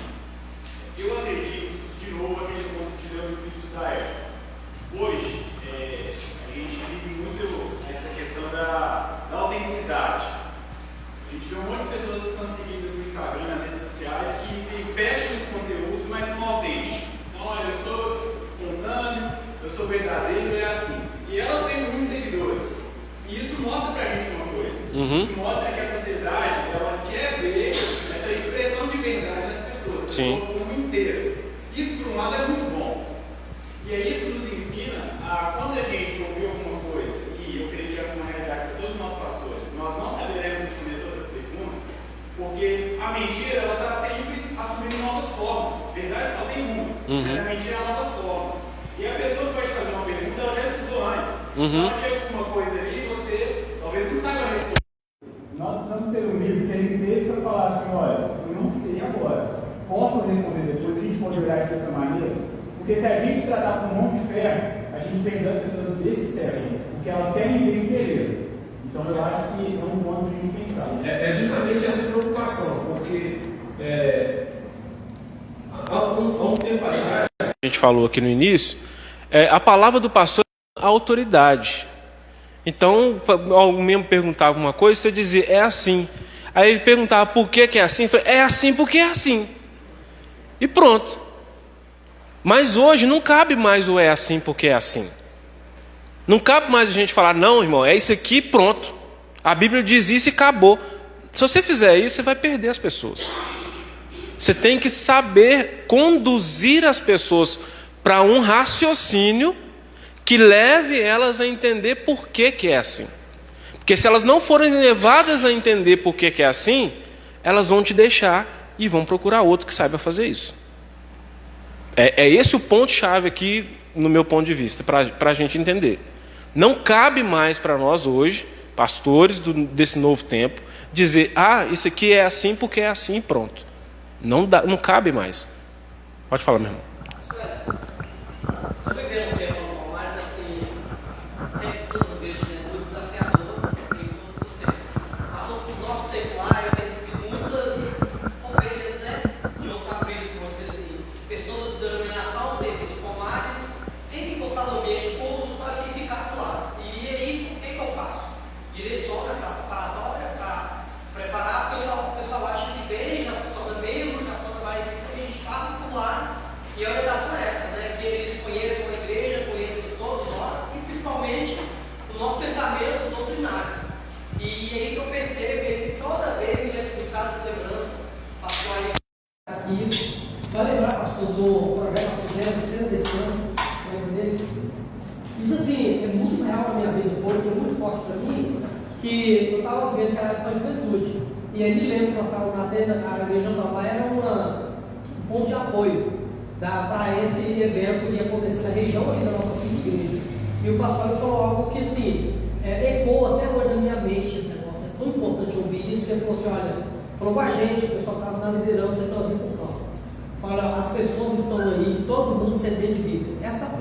Eu acredito, de novo, aquele ponto que deu o espírito da época. Hoje, a gente vive muito essa questão da autenticidade. A gente vê um monte de pessoas que estão seguidas no Instagram, nas redes sociais, que têm péssimos conteúdos, mas são autênticos. Então, olha, eu sou espontâneo, eu sou verdadeiro, é assim. E elas têm muitos seguidores. E isso mostra pra gente uma coisa. Isso mostra que a sociedade, ela quer ver essa expressão de verdade nas pessoas. Sim. Como inteiro. Isso, por um lado, é muito bom. E aí isso nos ensina a, quando a gente ouviu alguma coisa, e eu creio que essa é uma realidade para todos nós pastores, nós não saberemos responder todas as perguntas, porque a mentira, ela está sempre assumindo novas formas. Verdade só tem uma. Mas a mentira é novas formas. E a pessoa que vai te fazer uma pergunta, ela já estudou antes. Então ela chega com uma coisa ali e você talvez não saiba responder. Nós precisamos ser humildes, ser inteiros para falar assim, olha, eu não sei agora. Posso responder depois, a gente pode olhar de outra maneira? Porque se a gente tratar com mão de ferro, a gente perde as pessoas desse século, porque elas querem ver beleza. Então eu acho que é um ponto de a gente pensar. É justamente essa preocupação, porque há um tempo atrás, A gente falou aqui no início, a palavra do pastor é a autoridade. Então, alguém mesmo perguntava uma coisa, você dizia, é assim. Aí ele perguntava por que é assim, eu falei, é assim porque é assim. E pronto. Mas hoje não cabe mais o é assim porque é assim. Não cabe mais a gente falar, não, irmão, é isso aqui, pronto. A Bíblia diz isso e acabou. Se você fizer isso, você vai perder as pessoas. Você tem que saber conduzir as pessoas para um raciocínio que leve elas a entender por que é assim. Porque se elas não forem levadas a entender por que é assim, elas vão te deixar e vão procurar outro que saiba fazer isso. É esse o ponto-chave aqui, no meu ponto de vista, para a gente entender. Não cabe mais para nós hoje, pastores desse novo tempo, dizer, isso aqui é assim porque é assim e pronto. Não cabe mais. Pode falar, meu irmão. Estou vivendo um tempo no Palmares, assim, sempre todos os vezes, muito desafiador em todos os tempos. Mas no nosso tempo lá, eu tenho recebido muitas ovelhas, de outro capricho, vamos dizer assim. Pessoas da denominação, do Palmares, tem que encostar no ambiente público para ficar por lá. E aí, o que eu faço? Direciono a classe preparatória para preparar, porque o pessoal acha que vem, já se torna membro, já está trabalhando aqui, a gente passa por lá. E a orientação é essa, que eles conheçam a igreja, conheçam todos nós, e principalmente o nosso pensamento doutrinário. E aí que eu percebo que toda vez que ele traz essa lembrança, pastor aí aqui, só lembrar, pastor, do programa Terceira Descanso, isso assim, é muito real na minha vida, foi muito forte para mim, que eu estava vendo que era para a juventude. E aí me lembro que nós estávamos na igreja do Pai, era um ponto de apoio para esse evento que ia acontecer na região aqui da nossa igreja. E o pastor falou algo que assim, ecoa até hoje na minha mente esse negócio. É tão importante ouvir isso, que ele falou assim, falou com a gente, o pessoal estava na liderança, então por campo. Fala, as pessoas estão aí, todo mundo sedento de Bíblia.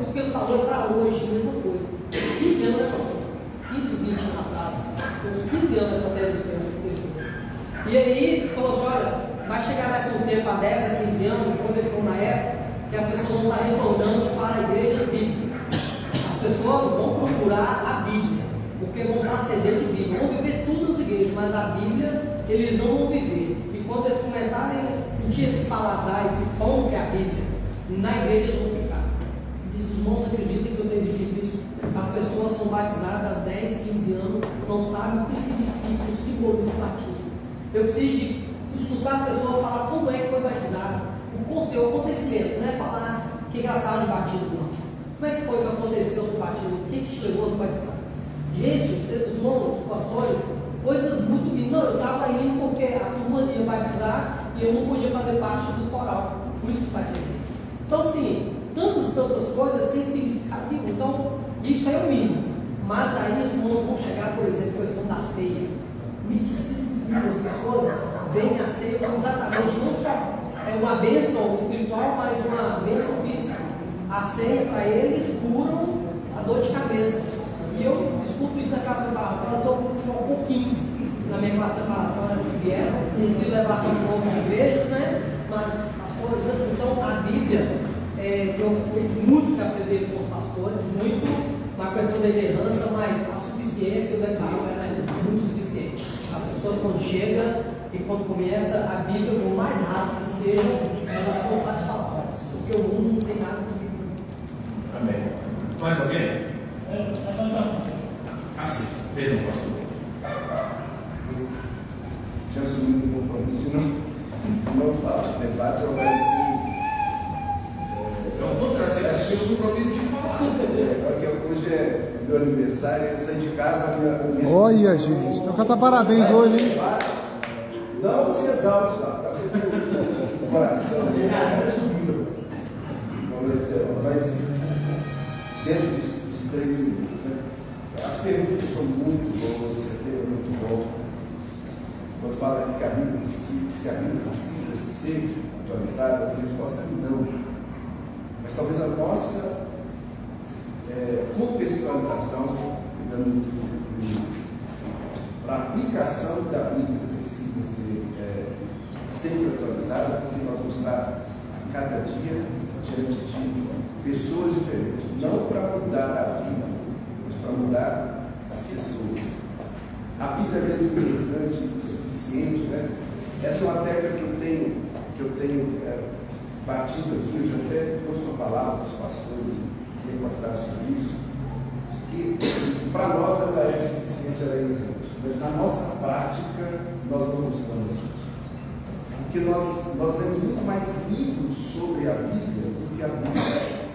O que ele falou para hoje, a mesma coisa. 15 anos, né, pastor? 15, 20 anos atrás. Uns 15 anos essa tese que aconteceu. E aí, falou assim, vai chegar daqui um tempo, há 10 a 15 anos, quando ele for na época, que as pessoas vão estar retornando para igrejas bíblicas. As pessoas vão procurar a Bíblia, porque vão estar sedentas de Bíblia. Vão viver tudo nas igrejas, mas a Bíblia eles não vão viver. E quando eles começarem a sentir esse paladar, esse pão que é a Bíblia, na igreja eles vão ficar. Diz, os irmãos acreditam que eu tenho dito isso. As pessoas são batizadas há 10, 15 anos, não sabem o que significa o simbolismo do batismo. Eu preciso de escutar as pessoas falar como é que foi batizado. O acontecimento, não é falar que engraçado de batismo, não. Como é que foi que aconteceu o seu batismo? O que te levou a se batizar? Gente, os irmãos, os pastores, coisas muito lindas. Não, eu estava indo porque a turma ia batizar e eu não podia fazer parte do coral. Por isso que batizei. Então, assim, tantas coisas sem significado nenhum. Então, isso é o mínimo. Mas aí os irmãos vão chegar, por exemplo, a questão da ceia. As pessoas veem a ceia como exatamente não só uma bênção espiritual, mas uma bênção física. A ceia para eles curam a dor de cabeça. E eu escuto isso na classe preparatória, eu estou com 15 na minha classe preparatória que vieram, não preciso levar todo o nome de igrejas, mas pastores, assim, então a Bíblia, eu tenho muito que aprender com os pastores, muito na questão da liderança, mas a suficiência da Bíblia é muito suficiente. As pessoas quando chegam e quando começa a Bíblia, por mais rápido que seja, elas são satisfatórias, porque o mundo não tem nada de Bíblia. Amém. Mais alguém? Sim, perdão, pastor. Tinha assumido o compromisso de não falar de debate, eu vou trazer o compromisso de falar. Porque hoje é meu aniversário, eu saí de casa. Olha, gente, então canta parabéns hoje, hein? Não se exalte lá, tá? O coração é subindo. Mas dentro dos 3 minutos, né? As perguntas são muito boas, você tem muito bom. Quando fala que a Bíblia se a Bíblia precisa ser atualizada, a resposta é não. Mas talvez a nossa contextualização, para a aplicação da Bíblia precisa ser sempre atualizada, porque nós vamos estar a cada dia diante de pessoas diferentes, não para mudar a Bíblia, mas para mudar as pessoas. A Bíblia é mesmo importante e suficiente, né? Essa é uma tecla que eu tenho batido aqui, eu já até trouxe uma palavra para os pastores tempo atrás sobre isso, que para nós ela é suficiente, ela é importante, mas na nossa prática nós não gostamos disso. Porque nós temos muito mais livros sobre a Bíblia do que a Bíblia.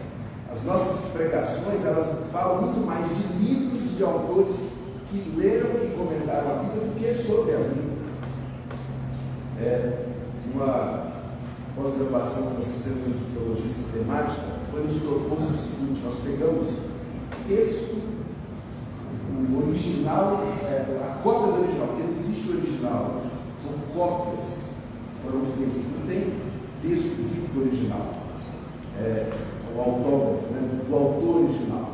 As nossas pregações, elas falam muito mais de livros e de autores que leram e comentaram a Bíblia do que sobre a Bíblia. Uma pós-graduação que nós fizemos em teologia sistemática foi nos proposto o seguinte: nós pegamos o texto, o original, a cópia do original, porque não existe o original, são cópias que foram feitas, não tem texto bíblico original, o autógrafo, né, do autor original.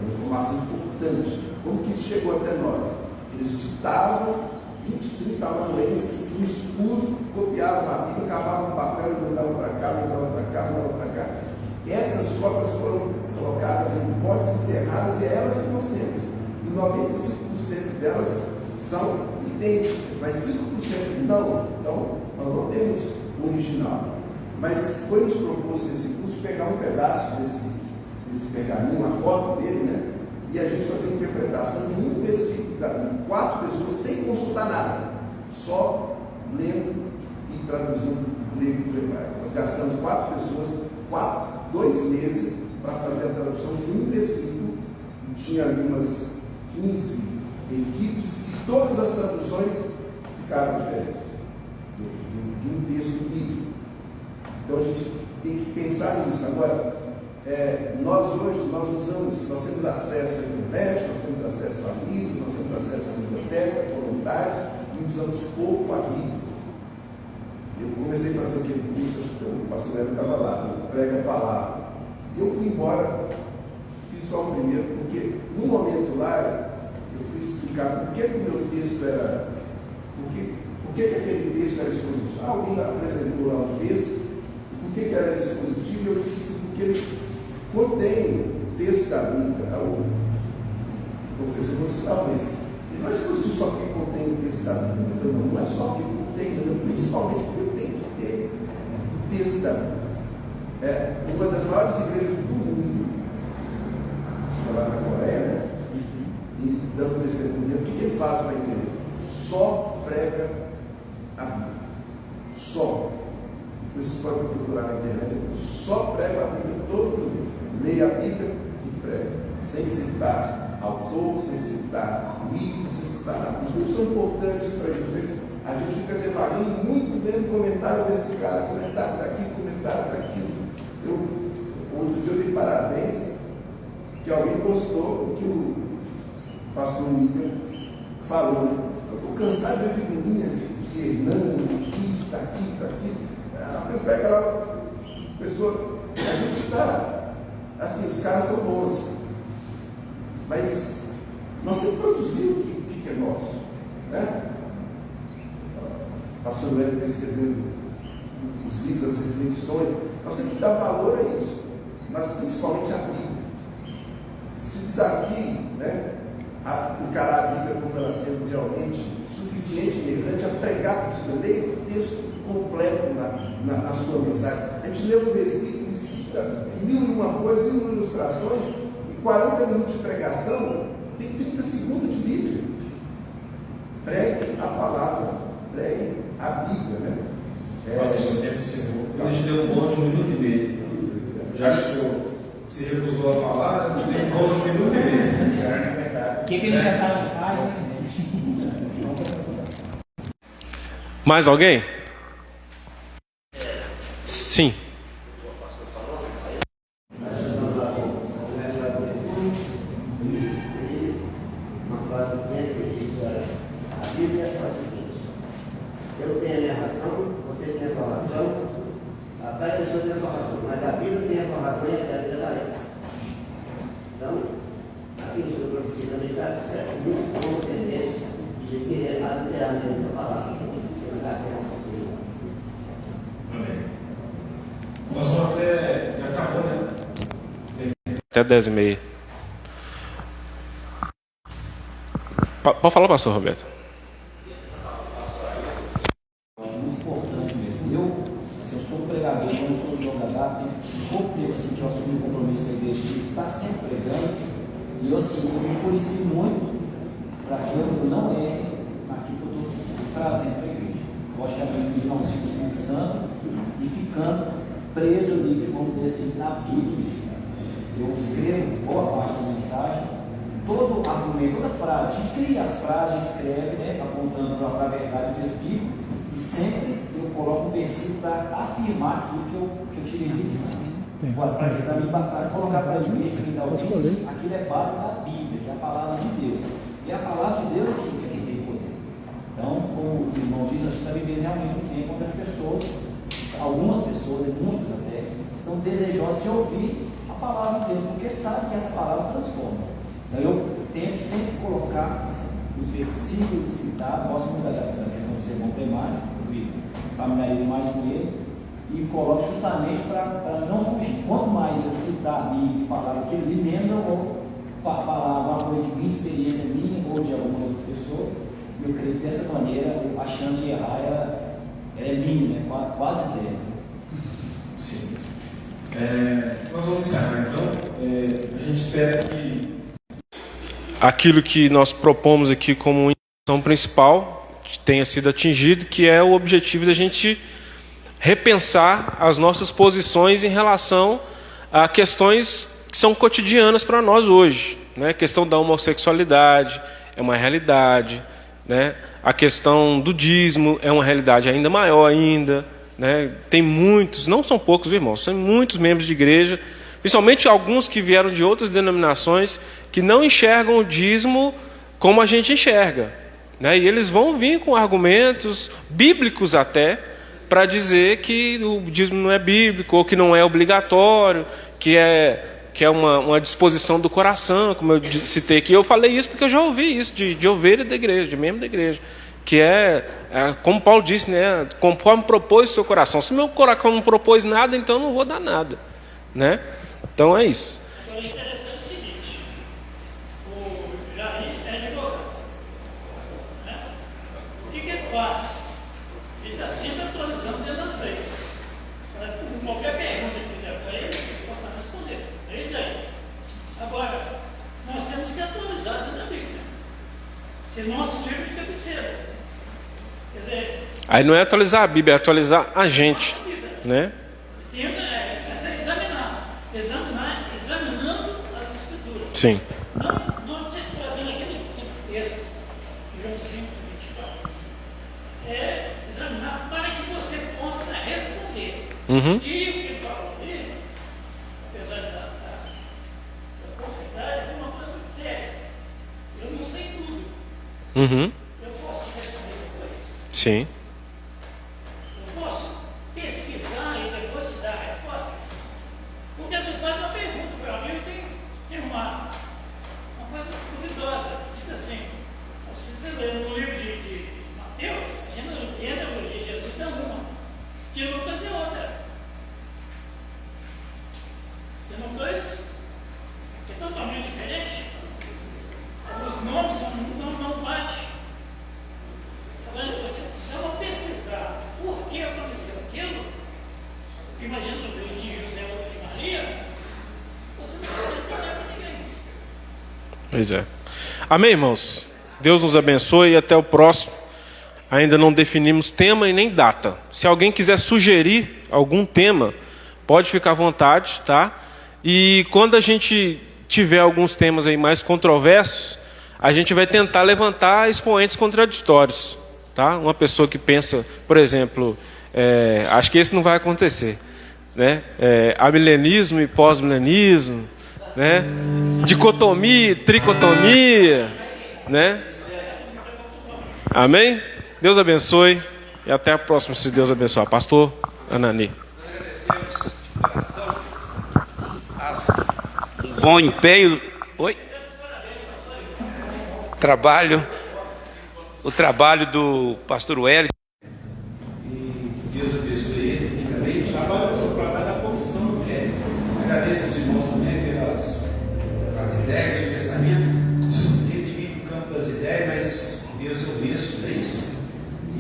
Uma informação importante. Como que isso chegou até nós? Eles ditavam 20, 30 amanuenses no escuro, copiavam a Bíblia, cavavam no papel e mandavam para cá, mandavam para cá, mandavam para cá. Essas cópias foram colocadas em potes enterradas e é elas que nós temos. E 95% delas são idênticas, mas 5% não. Então, nós não temos o original. Mas foi nos proposto nesse curso pegar um pedaço desse pergaminho, uma foto dele, né? E a gente fazer a interpretação de um versículo da Bíblia, 4 pessoas, sem consultar nada, só lendo e traduzindo do grego para o hebraico. Nós gastamos 4 pessoas, 2 meses para fazer a tradução de um versículo, e tinha ali umas 15 equipes, e todas as traduções ficaram diferentes de um texto bíblico. Então a gente tem que pensar nisso. Agora, nós hoje, nós temos acesso à internet, nós temos acesso a livros, nós temos acesso à biblioteca, à vontade, e usamos pouco a Bíblia. Eu comecei a fazer aquele curso, o pastor Hélio estava lá, prega a palavra. E eu fui embora, fiz só o primeiro, porque no momento lá, eu fui explicar por que o meu texto era, por que aquele texto era expositivo. Alguém apresentou lá um texto, por que era expositivo, eu disse assim, porque ele contém o texto da Bíblia. O professor não mas ele não é expositivo só porque contém o texto da Bíblia. Eu falei, não é só porque contém, principalmente porque tem que ter o texto da Bíblia. Uma das maiores igrejas do mundo, acho que lá na Coreia, né? E dando testemunho, o que ele faz para a igreja? Só prega a Bíblia. Só. Vocês podem procurar na internet, só prega a Bíblia todo dia. Leia a Bíblia e prega, sem citar autor, sem citar livro, sem citar nada. Os livros são importantes para a igreja. A gente fica devagando muito vendo comentário desse cara, comentário daqui, comentário daquilo. Outro dia eu dei parabéns que alguém postou que o pastor William falou, né? Eu estou cansado de figurinha de Hernando, está aqui. Eu pego lá, a pessoa, a gente está, assim, os caras são bons, mas nós temos que produzir o que é nosso, né? O pastor Hélio está escrevendo os livros, as reflexões, nós temos que dar valor a isso, mas principalmente a Bíblia. Se desafie, né, a encarar a Bíblia como ela sendo realmente suficiente e relevante, a pregar a Bíblia, leia o texto completo na sua mensagem. A gente lê um versículo e cita 1001 coisas, 1001 ilustrações, e 40 minutos de pregação, tem 30 segundos de Bíblia. Pregue a palavra, pregue a Bíblia, né? Mas esse tempo do Senhor, a gente deu um bom de 1 minuto e meio. Já que o senhor se recusou a falar, a gente deu um bom de 1 minuto e meio. O que ele aniversário faz? Mais alguém? Sim. Uma frase que isso é a Bíblia é o seguinte: eu tenho a minha razão, você tem a sua razão, a Pai do Senhor tem a sua razão, mas a Bíblia tem a sua razão e a Bíblia da essa. Então, aqui no seu profecia também sabe que é muito bom presente de que é literalmente essa palavra. Amém. Pastor, até já acabou, né? Até 10h30. Pode falar, pastor Roberto. Muito importante mesmo. Eu sou pregador, eu não sou jogador, tem pouco tempo assim, que eu assumi o compromisso da igreja de estar sempre pregando. E eu, assim, eu me policio muito para que eu não erre naquilo que eu estou trazendo para a igreja. Eu acho que a Bíblia não se Espírito Santo e ficando preso ali, vamos dizer assim, na Bíblia. Eu escrevo boa parte da mensagem, todo argumento, toda frase. A gente cria as frases, escreve, né, apontando para a verdade do texto bíblico, E sempre eu coloco um versículo para afirmar aquilo que eu tirei de lição. Para colocar para a igreja que está ouvindo, aquilo é base da Bíblia, que é a palavra de Deus. E a palavra de Deus é quem tem poder. Então, como os irmãos dizem, a gente está vivendo realmente um tempo onde as pessoas, algumas pessoas, e muitas até, estão desejosas de ouvir a palavra de Deus, porque sabem que essa palavra transforma. Então, eu tento sempre colocar os versículos citados, gosto muito da questão do sermão temático, eu familiarizo mais com ele, e coloco justamente para não fugir. Quanto mais eu citar a Bíblia e falar aquilo ali, menos eu vou falar alguma coisa de minha experiência minha ou de algumas outras pessoas. E eu creio que dessa maneira a chance de errar é mínima, quase zero. Sim. Nós vamos encerrar então. A gente espera que aquilo que nós propomos aqui como intenção principal tenha sido atingido, que é o objetivo da gente repensar as nossas posições em relação a questões que são cotidianas para nós hoje, né? A questão da homossexualidade é uma realidade, né? A questão do dízimo é uma realidade ainda maior ainda, né? Tem muitos, não são poucos irmãos, são muitos membros de igreja, principalmente alguns que vieram de outras denominações, que não enxergam o dízimo como a gente enxerga, né? E eles vão vir com argumentos bíblicos até, para dizer que o dízimo não é bíblico, ou que não é obrigatório, que é uma disposição do coração, como eu citei aqui. Eu falei isso porque eu já ouvi isso de ovelha da igreja, de membro da igreja, que como Paulo disse, né, conforme propôs o seu coração. Se o meu coração não propôs nada, então eu não vou dar nada, né? Então é isso. Agora, interessante é o seguinte, o Jair é advogado, né? O que ele faz? Ele está sempre atualizando dentro das leis. Qualquer pergunta que fizer para ele, ele possa responder. É isso aí. Agora, nós temos que atualizar dentro da Bíblia. Se nosso livro de cabeceira. Quer dizer, aí não é atualizar a Bíblia, é atualizar a gente, né? Temos examinando as Escrituras. Sim. Não trazendo aquele texto, João 5, 24. É examinar para que você possa responder. Uhum. E o que eu falo ali, apesar da complexidade, é uma coisa muito séria. Eu não sei tudo. Uhum. Eu posso te responder depois. Sim. Eu posso pesquisar e depois te dar a resposta. Porque às vezes faz uma pergunta para mim e tem uma coisa duvidosa. Diz assim, se você ler no livro de Mateus, a genealogia de Jesus é uma, de Lucas é outra. De Lucas é totalmente diferente. Os nomes não batem. Você não pesquisar por que aconteceu aquilo, imagina no livro de José ou de Maria, você não pode responder para ninguém. Pois é. Amém, irmãos? Deus nos abençoe e até o próximo. Ainda não definimos tema e nem data. Se alguém quiser sugerir algum tema, pode ficar à vontade, tá? E quando a gente tiver alguns temas aí mais controversos, a gente vai tentar levantar expoentes contraditórios, tá? Uma pessoa que pensa, por exemplo, acho que esse não vai acontecer, né? Amilenismo e pós-milenismo, né? Dicotomia, tricotomia, né? Amém? Deus abençoe e até a próxima, se Deus abençoar. Pastor Anani. Bom empenho. Oi? O trabalho do pastor Wellington. E Deus abençoe ele tecnicamente. Trabalho da comissão. Agradeço aos irmãos também pelas ideias, o pensamento. Ele divide o campo das ideias, mas Deus é o mesmo, não é isso?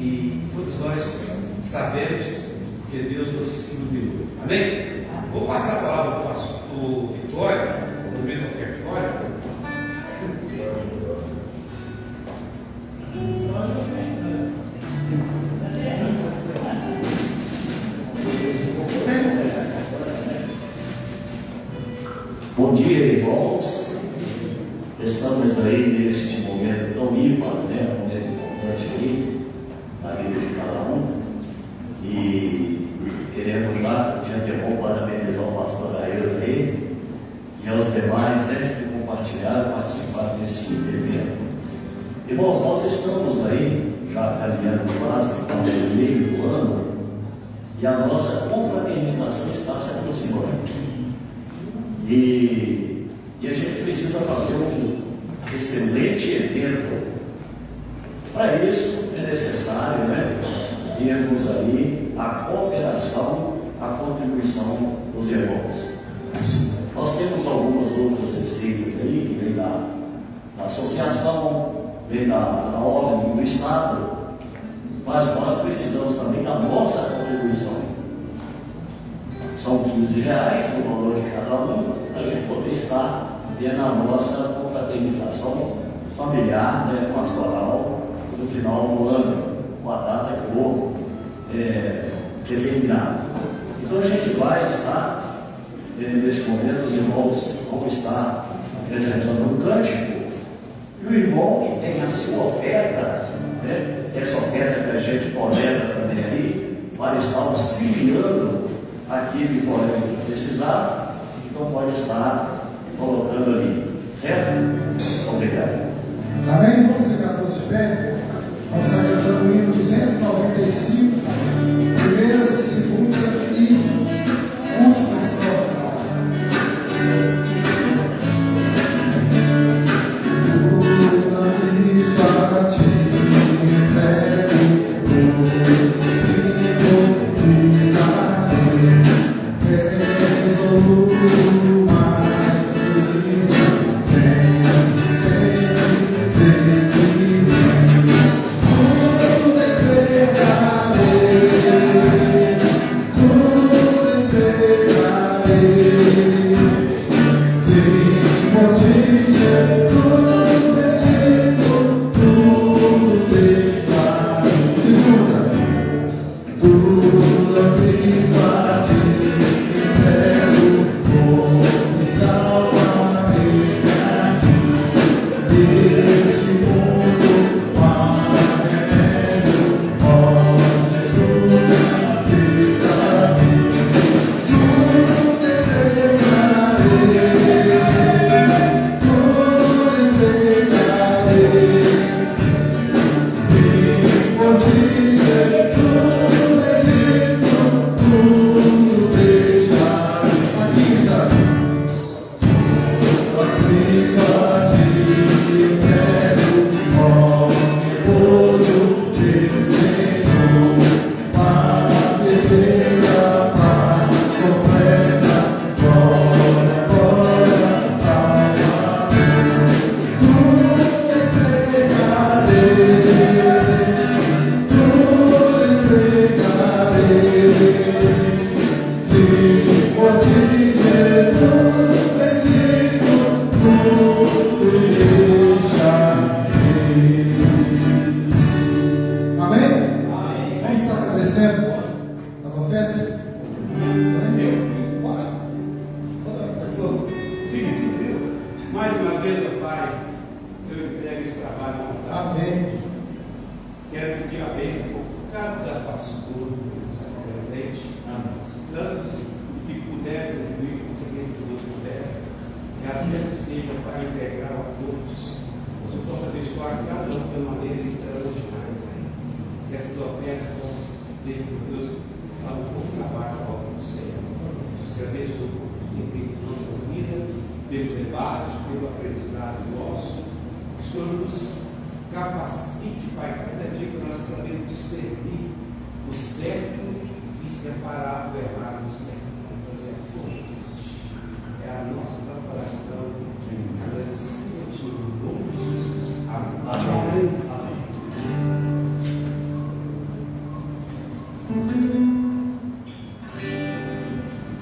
E todos nós sabemos que Deus nos iluminou. Amém? Vou passar a palavra para o pastor Vitória, no meio da ofertória. Bom dia, irmãos. Estamos aí neste momento tão ímpar, né? Um momento importante aí na vida de cada um. e a nossa confraternização está se aproximando. E a gente precisa fazer um excelente evento. Para isso é necessário, termos aí a cooperação, a contribuição dos irmãos. Nós temos algumas outras receitas aí que vem da associação, vem da ordem do Estado, mas nós precisamos também da nossa contribuição. São R$15 o valor de cada um, para a gente poder estar tendo a nossa confraternização familiar, pastoral, no final do ano, com a data que for determinada. Então a gente vai estar, nesse momento, os irmãos vão estar apresentando um cântico, e o irmão que tem a sua oferta, essa oferta que a gente coleta também aí, para estar auxiliando aquele que pode precisar, então pode estar colocando ali, certo? Obrigado. Amém? Vamos ficar todos de pé? Vamos estar cantando o hino 295, primeira, segunda e última estrofe.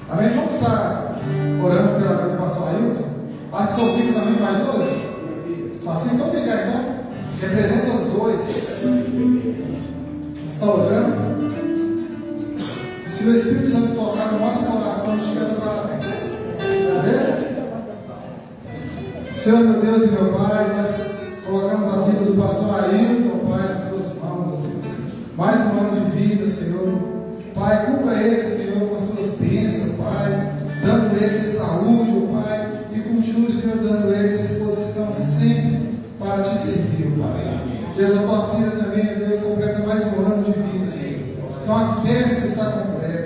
Amém? Vamos estar orando pela vida do pastor Ailton. A seu filho também faz hoje? Sua filha, então fica então. Representa os dois. Está orando. E se o Espírito Santo tocar no nosso coração, a gente canta parabéns. Beleza? Senhor, meu Deus e meu Pai, nós colocamos a vida do pastor Ailton, meu Pai, nas tuas mãos, ó Deus. Mais um ano de vida, Senhor. Pai, cubra ele, Senhor, com as tuas bênçãos, Pai, dando ele saúde, Pai, e continue, Senhor, dando ele disposição sempre para te servir, Pai. Deus, a tua filha também, Deus, completa mais um ano de vida, Senhor. Então a festa está completa.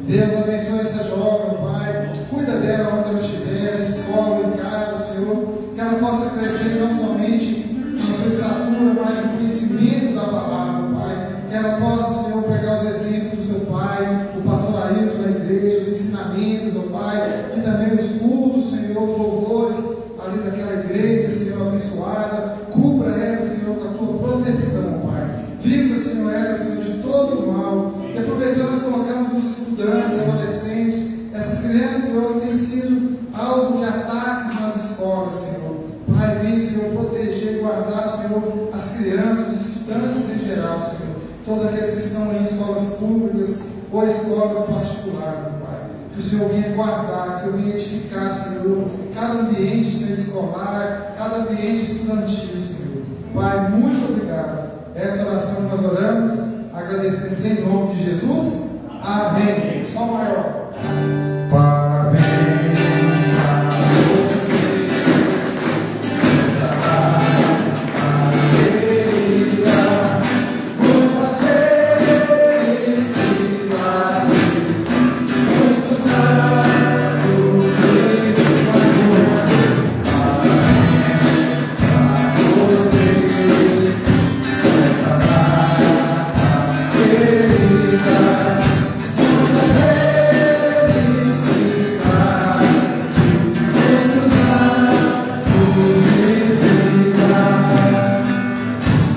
Deus abençoe essa jovem, Pai. Cuida dela onde ela estiver, na escola, em casa, Senhor. Que ela possa crescer não somente na sua estatura, mas no conhecimento da palavra, Pai. Que ela possa, Senhor, pegar os exemplos do seu Pai, o pastor Ailton da igreja, os ensinamentos, ó Pai, e também os cultos, Senhor, louvores ali daquela igreja, Senhor, abençoada. Cubra ela, Senhor, com a tua proteção, Pai. Livra, Senhor, ela, Senhor, de todo o mal. E aproveitando, nós colocamos os estudantes, adolescentes, essas crianças, Senhor, que têm sido alvo de ataques nas escolas, Senhor. Pai, vem, Senhor, proteger e guardar, Senhor, as crianças, os estudantes em geral, Senhor. Todos aqueles que estão em escolas públicas ou escolas particulares, Pai. Que o Senhor venha guardar, que o Senhor venha edificar, Senhor, cada ambiente, Senhor, escolar, cada ambiente estudantil, Senhor. Pai, muito obrigado. Essa oração nós oramos, agradecemos em nome de Jesus. Amém. Só maior. Parabéns para você, essa data querida, muitas felicidades, muitos anos de amor.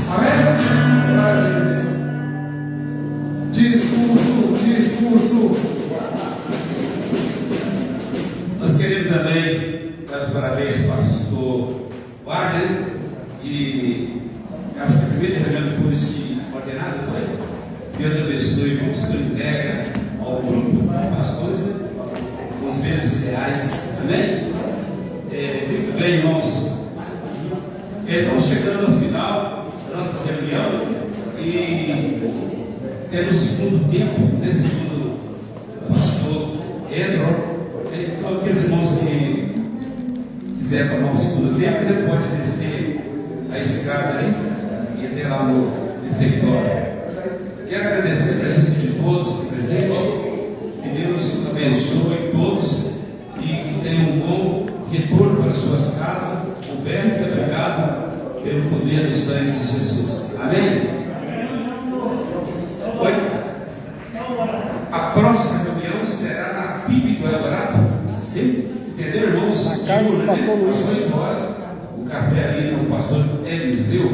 Parabéns para você, essa data querida. Nós queremos também dar os parabéns para o pastor Wagner, que acho que a primeira reunião depois de ordenado foi. Deus abençoe, como se integra ao grupo de pastores, né? Com os mesmos ideais. Amém? Fica bem, irmãos. Estamos chegando ao final da nossa reunião e temos o segundo tempo, né? Segundo o pastor Ezra. Então, aqueles irmãos que quiserem tomar um segundo tempo, ele pode descer a escada aí e até lá no refeitório. Quero agradecer a presença de todos aqui presentes. Que Deus abençoe todos e que tenham um bom retorno para suas casas, coberto e obrigado pelo poder do sangue de Jesus. Amém? Oi? A próxima reunião será na PIB do Eldorado. Entendeu, irmãos? Na casa do pastor Luiz. Às 8 horas, o café ali no pastor Eliseu.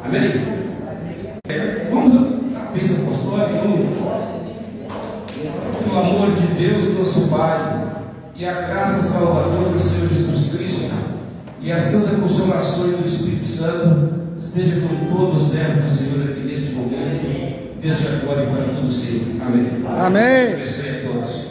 Amém? Vamos à bênção apostólica. Que o amor de Deus, nosso Pai, e a graça salvadora do Senhor Jesus Cristo, e a santa consolação do Espírito Santo, esteja com todos os servos do Senhor aqui neste momento, desde agora e para todo sempre. Amém. Amém. Abençoe a todos.